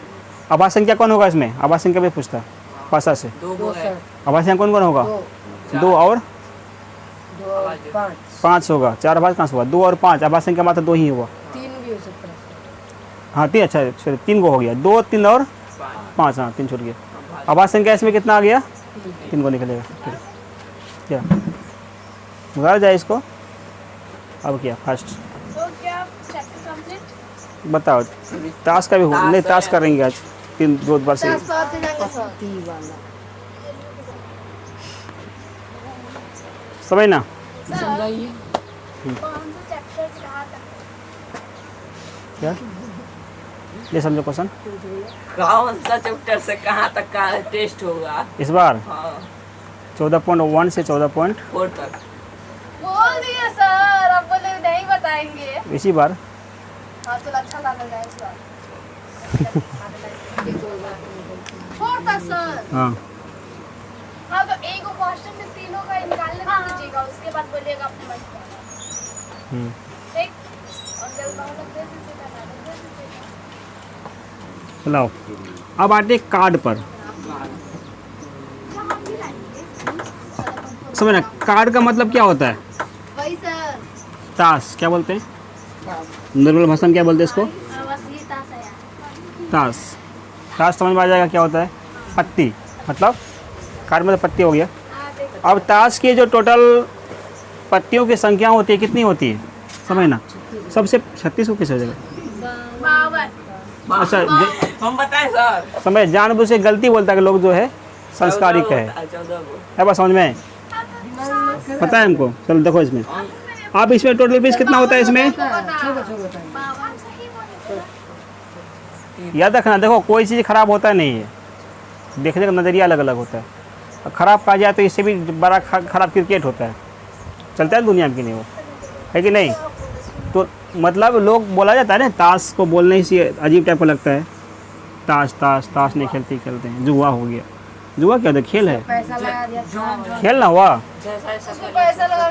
आभास संख्या कौन होगा इसमें, आभास संख्या भी पूछता है पासा से, 2 है, आभास संख्या कौन कौन होगा, 2 और 5 5 होगा, 4 आभास कहाँ से हुआ, 2 और 5 आभास संख्या मात्र 2 ही हुआ, 3 भी हो सकता है। हाँ 3, अच्छा सॉरी 3 को हो गया, 2 3 और 5, हाँ 3 छूट गया। आवाज संख्या इसमें कितना आ गया? 3 को निकलेगा। ठीक। क्या घर जाए इसको। अब क्या फर्स्ट तो क्या चैप्टर कंप्लीट? बताओ। ताश का भी हो नहीं, ताश करेंगे आज 2 बार से। ती वाला समझ ना। समझाइए। कौन सा चैप्टर कहाँ तक? क्या ये समझो क्वेश्चन। कौन सा चैप्टर से कहाँ तक का टेस्ट होगा? इस बार हाँ 14.1 से 14. 4 तक। बोल दिए सर, अब बोले नहीं बताएंगे। इसी बार। हाँ चलो अच्छा लगा जाए इस बार। छोड़ता सर। हाँ हाँ तो एक क्वेश्चन में तीनों का निकालने दीजिएगा, उसके बाद बोलिएगा अपने मन से। हम्म। ठीक? और जल्द बहुत दे दीजिएगा, मैडम दे दीजिएगा। चलाओ। अब आते हैं कार्ड पर। समझ ना, कार्ड का मतलब क्या होता है? वही सर। ताश क्या बोलते हैं? नॉर्मल भाषा में क्या बोलते हैं इसको? बस ये ताश है यार। ताश। ताश समझ में आ जाएगा क्या होता है? पत्ती, मतलब कार्ड में तो पत्ती हो गया। हाँ देखो। अब ताश की जो टोटल पत्तियों की संख्या होती है कितनी होती है? समझ ना, सबसे 36 को कैसे हो जाएगा? 52। अच्छा हम बताएं सर। समझ, जानबूझ से गलती बोलता है कि लोग जो है संस्कारिक है। 14 को। है बस समझ में पता है हमको। चलो देखो इसमें, अब इसमें टोटल पीस कितना होता है इसमें? याद रखना, देखो कोई चीज़ खराब होता नहीं है, देखने का नज़रिया अलग अलग होता है। और ख़राब कहा जाए तो इससे भी बड़ा खराब क्रिकेट होता है, चलता है दुनिया की नहीं वो, है कि नहीं? तो मतलब लोग बोला जाता है ना, ताश को बोलने से अजीब टाइप का लगता है। ताश ताश ताश नहीं खेलते हैं, जुआ हो गया। जुआ क्या होता है? खेल है, पैसा लगा दिया। खेल ना हुआ। उसको पैसा लगा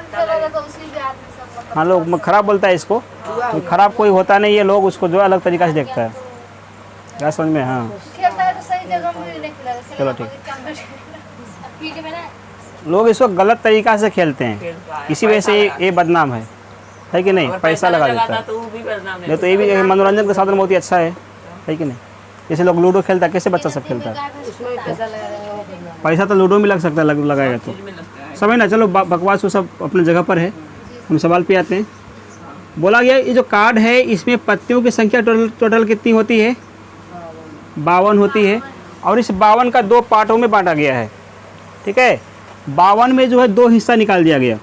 तो उसी के आदमी सब हाँ लोग खराब बोलता है इसको, तो खराब कोई होता नहीं है, लोग उसको जो अलग तरीका से देखता है। क्या समझ में? हाँ खेलता है तो सही जगह में नहीं खेलेगा। चलो ठीक। ठीक है मेरा। लोग इसको गलत तरीका से खेलते हैं, इसी वजह से ये बदनाम है कि नहीं? अगर पैसा लगा देता लगाता है। तो वो भी बदनाम नहीं तो ये भी मनोरंजन का साधन बहुत ही अच्छा है कि नहीं? जैसे लोग लूडो खेलता है, कैसे बच्चा सब खेलता है, उसमें पैसा लगा देगा वो करना। पैसा तो लूडो में लग सकता है, लगाएगा तो। में लगता है। समझ ना। चलो बकवास वो सब अपने जगह पर है, हम सवाल पे आते हैं। बोला गया ये जो कार्ड है इसमें पत्तियों की संख्या टोटल कितनी होती है? 52 होती है। और इस 52 का 2 पार्टों में बांटा गया है, ठीक है? 52 में जो है 2 हिस्सा निकाल दिया गया।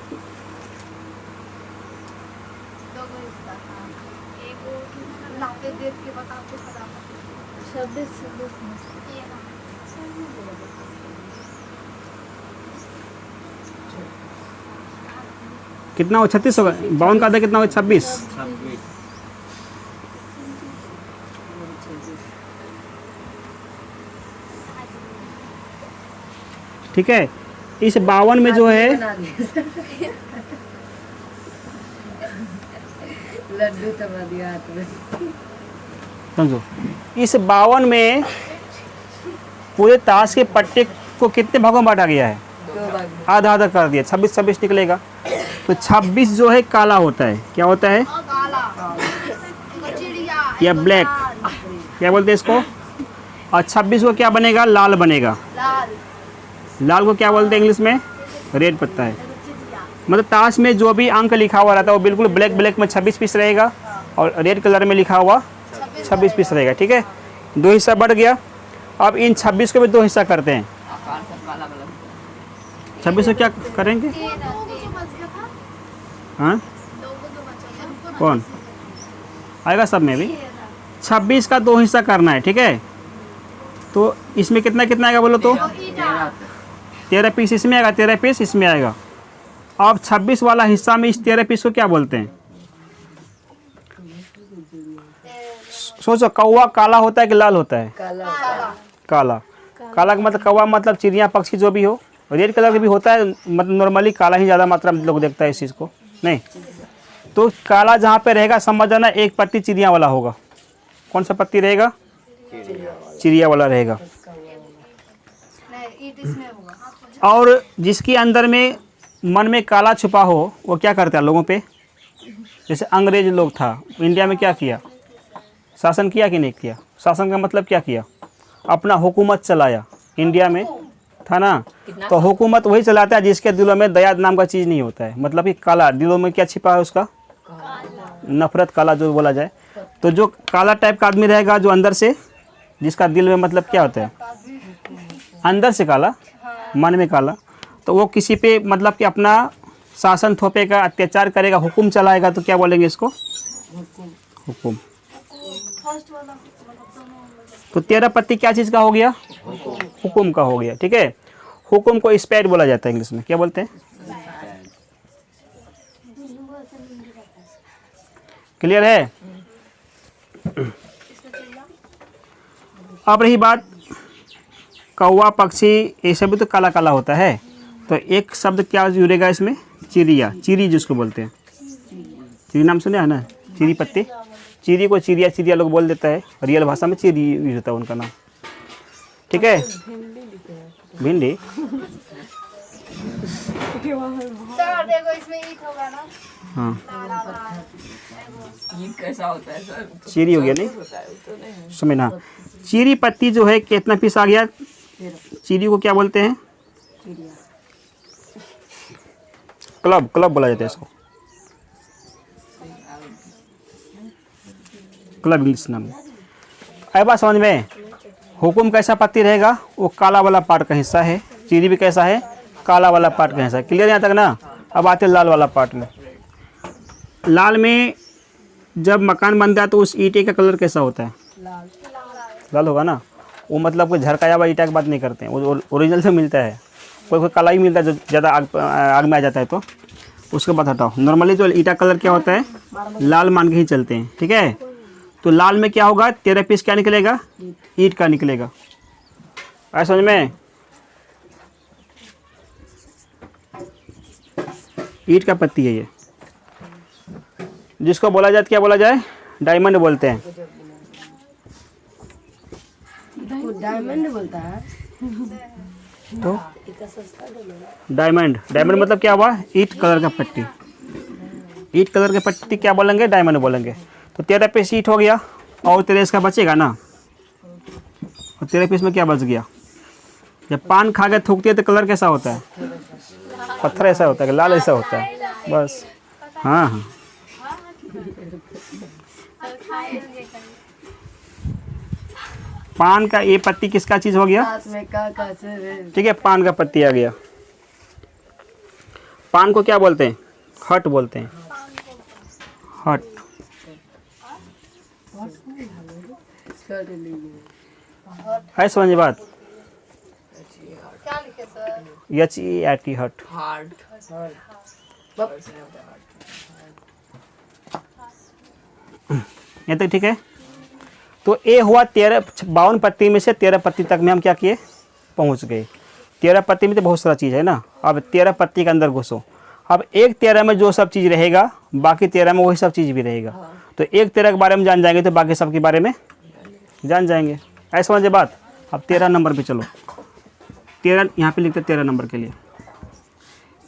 कितना हो? 36 होगा। 52 का आधा कितना होगा? 26। ठीक है। इस 52 में जो है लड्डू तबा दिया हाथ में। समझो, इस 52 में पूरे ताश के पट्टे को कितने भागों में बांटा गया है? 2 भाग में। आधा आधा कर दिया, 26 निकलेगा। तो 26 जो है काला होता है। क्या होता है? या ब्लैक, क्या बोलते हैं इसको? और 26 को क्या बनेगा? लाल बनेगा। लाल को क्या बोलते हैं इंग्लिश में? रेड पत्ता है। मतलब ताश में जो भी अंक लिखा हुआ रहता है वो बिल्कुल ब्लैक में 26 पीस रहेगा, और रेड कलर में लिखा हुआ 26 पीस रहेगा। ठीक है, 2 हिस्सा बढ़ गया। अब इन 26 को भी 2 हिस्सा करते हैं। आकार सबका अलग अलग। 26 को क्या करेंगे? हाँ कौन आएगा? सब में भी 26 का 2 हिस्सा करना है। ठीक है, तो इसमें कितना कितना आएगा बोलो तो? 13 पीस इसमें आएगा, 13 पीस इसमें आएगा। अब 26 वाला हिस्सा में इस 13 पीस को क्या बोलते हैं? सोचो, कौवा काला होता है कि लाल होता है? काला। काला। काला का मतलब कौवा मतलब चिड़िया पक्षी जो भी हो। रेड कलर का भी होता है, मतलब नॉर्मली काला ही ज़्यादा मात्रा में लोग देखता है इस चीज़ को, नहीं? तो काला जहाँ पे रहेगा समझ जाना एक पत्ती चिड़िया वाला होगा। कौन सा पत्ती रहेगा? चिड़िया वाला रहेगा। और जिसके अंदर में मन में काला छुपा हो वो क्या करता है लोगों पे? जैसे अंग्रेज लोग था, इंडिया में क्या किया? शासन किया कि नहीं किया? शासन का मतलब क्या किया? अपना हुकूमत चलाया। इंडिया में था ना, तो हुकूमत वही चलाता है जिसके दिलों में दया नाम का चीज़ नहीं होता है। मतलब कि काला, दिलों में क्या छिपा है उसका? नफरत, काला जो बोला जाए। तो जो काला टाइप का आदमी रहेगा, जो अंदर से, जिसका दिल में मतलब क्या होता है, अंदर से काला, मन में काला, तो वो किसी पे मतलब कि अपना शासन थोपेगा, अत्याचार करेगा, हुक्म चलाएगा, तो क्या बोलेंगे इसको? हुक्म। फर्स्ट वाला मतलब दोनों तो 13 पत्ती क्या चीज़ का हो गया? हुक्म का हो गया। ठीक है, हुक्म को स्पैड बोला जाता है इंग्लिश में। क्या बोलते हैं? क्लियर है? अब रही बात कौवा, पक्षी, ये सब भी तो काला काला होता है। तो एक शब्द क्या जुड़ेगा इसमें? चिड़िया, चिड़ी जिसको बोलते हैं। चिड़ी नाम सुने है ना? चिड़ी पत्ती, चिड़ी को चिड़िया, चिड़िया लोग बोल देता है, रियल भाषा में चिड़ी यूज होता है उनका नाम। ठीक है, भिंडी। सर देखो इसमें ईट होगा ना। हाँ, ये कैसा होता है सर? चिड़ी हो गया नहीं, होता है तो नहीं। समझ ना। चिड़ी पत्ती जो है कितना पीस आ गया? चिड़ी को क्या बोलते हैं? क्लब, क्लब बोला जाता है इसको, क्लब इंग्लिश नाम। आई बात समझ में? हुकुम कैसा पत्ती रहेगा? वो काला वाला पार्ट का हिस्सा है। चिड़ी भी कैसा है? काला वाला पार्ट का हिस्सा। क्लियर यहाँ तक ना? अब आते हैं लाल वाला पार्ट में। लाल में जब मकान बनता है तो उस ईंटे का कलर कैसा होता है? लाल होगा ना। वो मतलब कोई झरकाया हुआ ईंटा की बात नहीं करते हैं, वो ओरिजिनल से मिलता है। कोई कोई काला ही मिलता है जो ज़्यादा आग में आ जाता है, तो उसके बाद हटाओ। नॉर्मली जो ईंटा कलर क्या होता है? लाल मान के ही चलते हैं। ठीक है, तो लाल में क्या होगा? 13 पीस क्या निकलेगा? ईंट का निकलेगा। आया समझ में? ईंट का पत्ती है ये, जिसको बोला जाए क्या बोला जाए? डायमंड बोलते हैं। डायमंड बोलता है तो डायमंड, डायमंड मतलब क्या हुआ? ईंट कलर का पट्टी। ईंट कलर की पट्टी क्या बोलेंगे? डायमंड बोलेंगे। तो 13 पीस ईंट हो गया, और 13 इसका बचेगा ना। और 13 पीस में क्या बच गया? जब पान खा के थूकती है तो कलर कैसा होता है? पत्थर ऐसा होता है, लाल ऐसा होता है, बस। हाँ हाँ, पान का ये पत्ती किसका चीज़ हो गया? ठीक है, पान का पत्ती आ गया। पान को क्या बोलते हैं? हट बोलते हैं, हट। है समझ बात? क्या लिखे सर? HEAT, हट। हार्ड। ये तक ठीक है। तो ये हुआ 52 पत्ती में से 13 पत्ती तक में हम क्या किए? पहुंच गए। 13 पत्ती में तो बहुत सारा चीज़ है ना। अब 13 पत्ती के अंदर घुसो। अब एक 13 में जो सब चीज़ रहेगा, बाकी 13 में वही सब चीज़ भी रहेगा। तो एक 13 के बारे में जान जाएंगे तो बाकी सब के बारे में जान जाएंगे। ऐसा समझे बात? अब 13 नंबर पे चलो। 13 यहाँ पे लिखते 13 नंबर के लिए।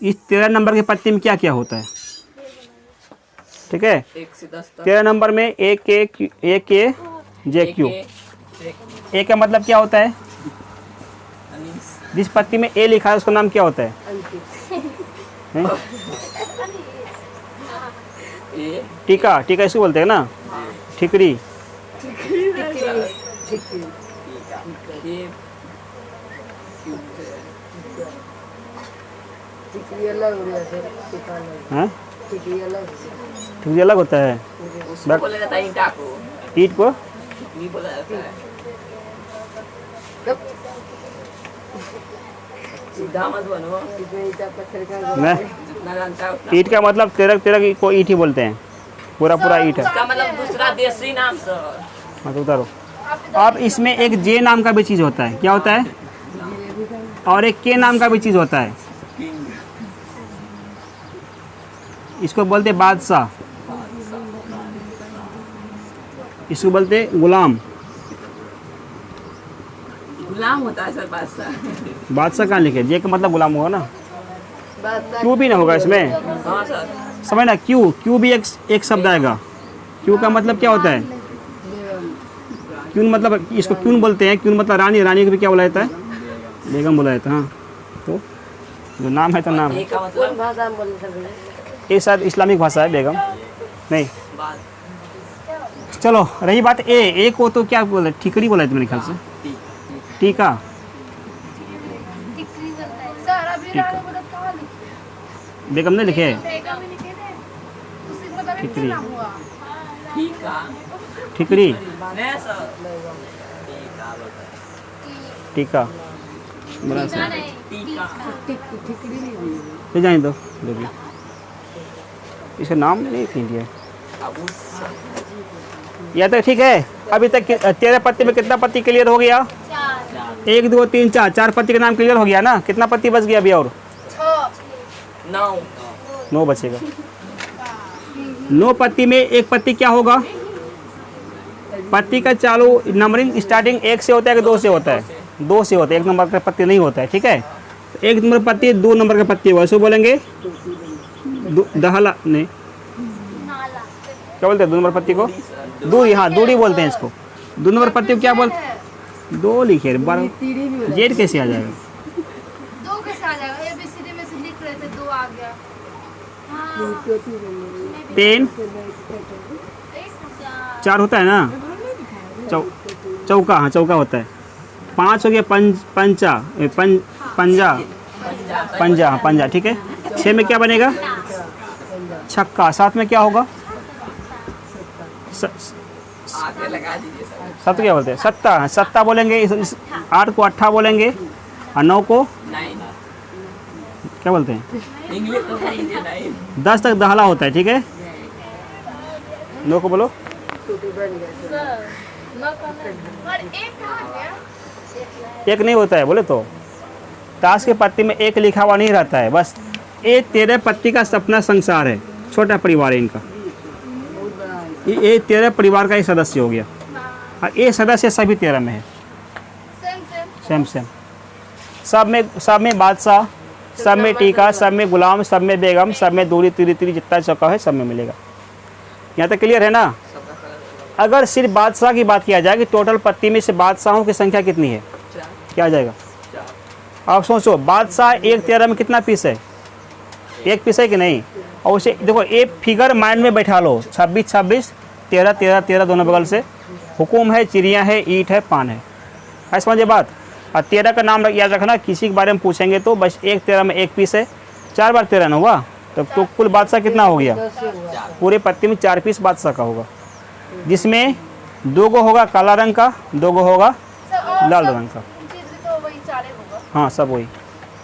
इस 13 नंबर के पत्ती में क्या क्या होता है? ठीक है, 1 से 10 तक। 13 नंबर में AK JQ। ए का मतलब क्या होता है? जिस पत्ती में ए लिखा है उसका नाम क्या होता है? हैं? ये टीका, टीका इसको बोलते हैं ना। ठिकरी, ये हैं? ठिकरी अलग होता है। उसको बोला जाता है ईंटा को, ईंट को नहीं बोला जाता है। सीधा मत बनो, नहीं, जितना जानता है उतना। ईंट का मतलब 13 को ईंट ही बोलते हैं। पूरा पूरा ईंट है। उसका मतलब दूसरा देसी नाम सर। हाँ तो उतारो। अब इसमें एक जे नाम का भी चीज़ होता है। क्या होता है? और एक के नाम का भी चीज़ होता है। इसको बोलते बादशाह, इसको बोलते गुलाम। गुलाम होता है सर बादशाह। बादशाह कहाँ लिखे? जे का मतलब गुलाम होगा ना। क्यों भी ना होगा इसमें, हाँ सर। समझ ना। क्यों, क्यों भी एक शब्द आएगा। क्यों का मतलब क्या होता है? क्यून मतलब इसको क्यून बोलते हैं। क्यून मतलब रानी, रानी को भी क्या बोला जाता है? बेगम बोला जाता है। हाँ, तो जो नाम है तो नाम है। का कौन मतलब भाषा में बोल सकते? ये शायद इस्लामिक भाषा है बेगम, नहीं। चलो रही बात ए को तो क्या बोला? ठिकड़ी बोला है मेरे ख्याल से, टीका। टिकरी बोलता है सर। अभी रानी मतलब कहाँ लिखे? बेगम ने लिखे बेगम भी लिखे थे, उसी मतलब एक टिकरी। नाम हुआ। ठीक है ठिकड़ी, मैं सर टीका बड़ा सा। नहीं, टीका ठिकड़ी नहीं हुई। ले जाने दो, जो भी इसका नाम नहीं थी दिया। अब उस या तो ठीक है। अभी तक 13 पत्ती में कितना पत्ती क्लियर हो गया? 4 1 2 3 4, 4 पत्ती का नाम क्लियर हो गया ना। कितना पत्ती बच गया अभी? और 6 9 9 बचेगा। 9 पत्ती में एक पत्ती क्या होगा? पत्ती का चालू नंबरिंग स्टार्टिंग 1 से होता है कि 2 से होता है? 2 से होता है। 1 नंबर का पत्ती नहीं होता है, ठीक है। तो 1 नंबर पत्ती 2 नंबर का पत्ती होगा, इसको बोलेंगे दहला, नहीं नाला। क्या बोलते हैं 2 नंबर पत्ती को? दूरी, हाँ दूरी बोलते हैं इसको। 2 नंबर पत्ती को क्या बोलते? 2 लिखे 12 तीड़ी भी हो जेड कैसे आ जाएगा? 2 कैसे आ जाएगा? ABCD में से लिख रहे थे 2 आ गया। हाँ, 3 4 होता है ना। चौका, हाँ चौका होता है। 5 हो गया पंजा, पंजा, ठीक है। 6 में क्या बनेगा? छक्का। 7 में क्या होगा? आगे लगा दीजिए सर। 7 क्या बोलते हैं? सत्ता, सत्ता बोलेंगे। 8 को अट्ठा बोलेंगे और 9 को 9 क्या बोलते हैं? इंग्लिश तो समझिए 9 10 तक दहला होता है, ठीक है। 9 को बोलो। और एक कहाँ गया? 1 नहीं होता है बोले तो। ताश के पत्ती में 1 लिखा हुआ नहीं रहता है, बस ये 13 पत्ती का सपना संसार है। छोटा परिवार है इनका। ये 13 परिवार का एक सदस्य हो गया और ये सदस्य सभी 13 में है। सेम सेम सब में बादशाह, सब में टीका, सब में गुलाम, सब में बेगम, सब में दूरी तीरी तीरी जितना चौका है सब में मिलेगा। यहाँ तक क्लियर है ना। अगर सिर्फ बादशाह की बात किया जाए कि टोटल पत्ती में से बादशाहों की संख्या कितनी है, क्या आ जाएगा? आप सोचो, बादशाह 1 13 में कितना पीस है? 1 पीस है कि नहीं? और उसे देखो, एक फिगर माइंड में बैठा लो। 26 26 13 13 13 दोनों बगल से। हुकुम है, चिड़िया है, ईंट है, पान है। ऐसा समझे बात। और 13 का नाम याद रखना, किसी के बारे में पूछेंगे तो बस 1 13 में 1 पीस है। 4 बार 13 ना हुआ, तो कुल बादशाह कितना हो गया? पूरे पत्ती में 4 पीस बादशाह का होगा, जिसमें 2 गो होगा काला रंग का, 2 गो होगा लाल रंग का। तो वही 4 होगा। हाँ सब वही। तो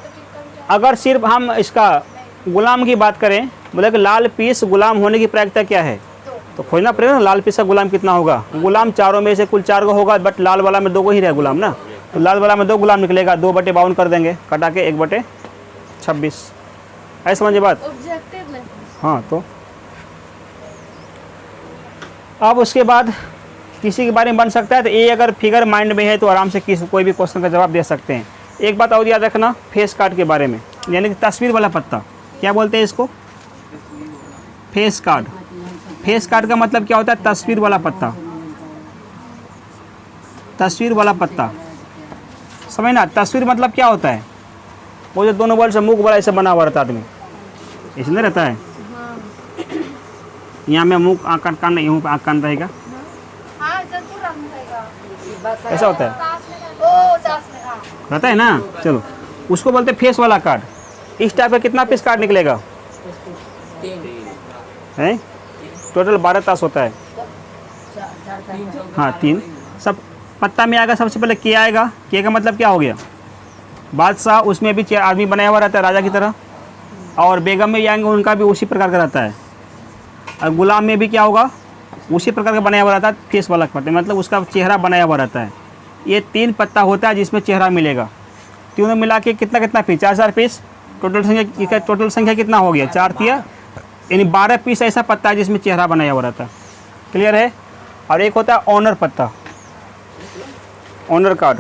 कितना में 4? अगर सिर्फ हम इसका गुलाम की बात करें, बोले कि लाल पीस गुलाम होने की प्रायिकता क्या है, तो खोजना पड़ेगा ना लाल पीस का गुलाम कितना होगा। गुलाम चारों में से कुल 4 गो होगा, बट लाल वाला में 2 गो ही रहे गुलाम ना। तो लाल वाला में 2 गुलाम निकलेगा, 2/52 कर देंगे, कटा के 1/26। ऐसे समझे बात। ऑब्जेक्टिव में हाँ, तो अब उसके बाद किसी के बारे में बन सकता है, तो ये अगर फिगर माइंड में है तो आराम से कोई भी क्वेश्चन का जवाब दे सकते हैं। एक बात और याद रखना फेस कार्ड के बारे में, यानी कि तस्वीर वाला पत्ता। क्या बोलते हैं इसको? Face card. फेस कार्ड का मतलब क्या होता है? तस्वीर वाला पत्ता। तस्वीर वाला पत्ता समझ ना। तस्वीर मतलब क्या होता है? वो जो दोनों बगल से मुख बड़ा ऐसे बना हुआ रहता है आदमी, इसलिए रहता है। यहाँ में मुख आँख कान नहीं, यहाँ पे आँख कान रहेगा, हाँ जरूर रंग रहेगा। ऐसा होता है, सास में हाँ। रहता है ना। चलो, उसको बोलते हैं फेस वाला कार्ड। इस टाइप का कितना पीस कार्ड निकलेगा? 3 है टोटल 12 ताश होता है। हाँ 3 सब पत्ता में आएगा। सबसे पहले के आएगा। के का मतलब क्या हो गया? बादशाह, उसमें भी आदमी बनाया हुआ रहता है राजा की तरह। और बेगम में भी आएंगे, उनका भी उसी प्रकार का रहता है। और गुलाम में भी क्या होगा? उसी प्रकार का बनाया हुआ रहता है, फेस वाला पत्ता, मतलब उसका चेहरा बनाया हुआ रहता है। ये 3 पत्ता होता है जिसमें चेहरा मिलेगा। तीनों मिला के कितना पीस? 4 पीस। टोटल संख्या कितना हो गया? 4 तिया, यानी 12 पीस ऐसा पत्ता है जिसमें चेहरा बनाया हुआ रहता है। क्लियर है। और एक होता है ऑनर पत्ता, ऑनर कार्ड।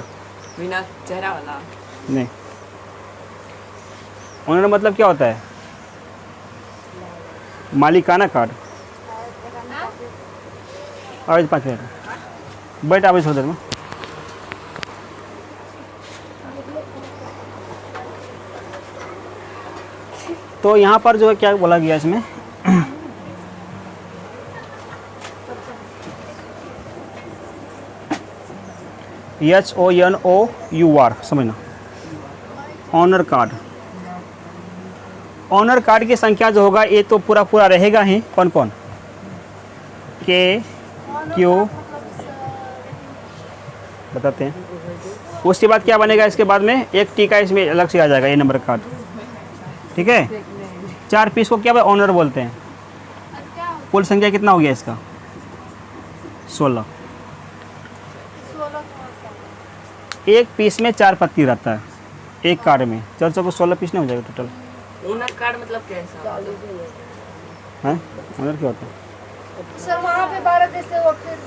बिना चेहरा वाला नहीं, ऑनर मतलब क्या होता है? मालिकाना कार्ड। और 5 मिनट बैठ आवे थोड़ी देर में। तो यहाँ पर जो है क्या बोला गया इसमें, HONOUR समझना। ऑनर कार्ड, ऑनर कार्ड की संख्या जो होगा ये तो पूरा पूरा रहेगा ही। कौन कौन, के क्यू बताते हैं। उसके बाद क्या बनेगा, इसके बाद में एक टी का इसमें अलग से आ जाएगा, ये नंबर कार्ड, ठीक है। 4 पीस को क्या ऑनर बोलते हैं। कुल संख्या कितना हो गया इसका, 16। एक पीस में 4 पत्ती रहता है एक कार्ड में, 4 को 16 पीस नहीं हो जाएगा टोटल। ओनर कार्ड मतलब कैसा? है ऑनर क्या होता है, सर वहाँ पे 12 कैसे हो फिर?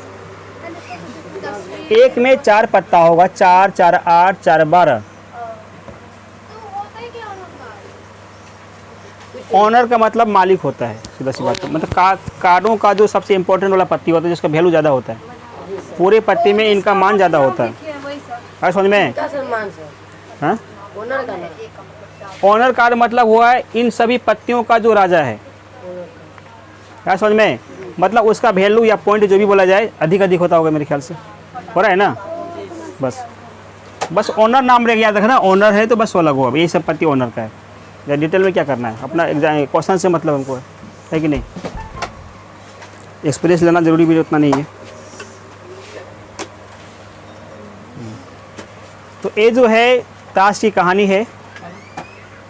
एक में 4 पत्ता होगा, 4 4 8 4 12। तो होता है क्या ऑनर कार्ड? ऑनर का मतलब मालिक होता है, सीधा सी बात है। मतलब कार्डों का जो सबसे इम्पोर्टेंट वाला पत्ती होता है, जिसका वैल्यू ज़्यादा होता है, पूरे पत्ती में इनका मान ज़्यादा होता है। वही सर। है समझ में? सम्मान सर, हाँ, ओनर का नाम। ऑनर कार्ड मतलब हुआ है इन सभी पत्तियों का जो राजा है। क्या समझ में? मतलब उसका वैल्यू या पॉइंट जो भी बोला जाए अधिक होता होगा, मेरे ख्याल से हो रहा है ना। बस ऑनर नाम रह याद रखना, ऑनर है तो बस 16 को। अब ये सब पत्ती ऑनर का है, या डिटेल में क्या करना है अपना एग्जाम क्वेश्चन से मतलब हमको है कि नहीं। एक्सपीरियंस लेना जरूरी भी उतना नहीं है। तो ये जो है ताश की कहानी है,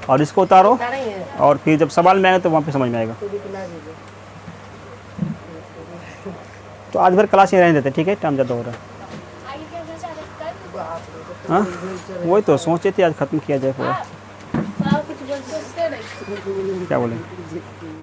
और इसको उतारो और फिर जब सवाल में आएगा तो वहाँ पे समझ में आएगा। तो आज भर क्लास ही रहने देते, ठीक है, टाइम ज़्यादा हो रहा है। आगे क्या करना चाह रहे हैं? हाँ वही तो सोचे थे आज ख़त्म किया जाए पूरा। आप कुछ बोल सकते नहीं। क्या बोले।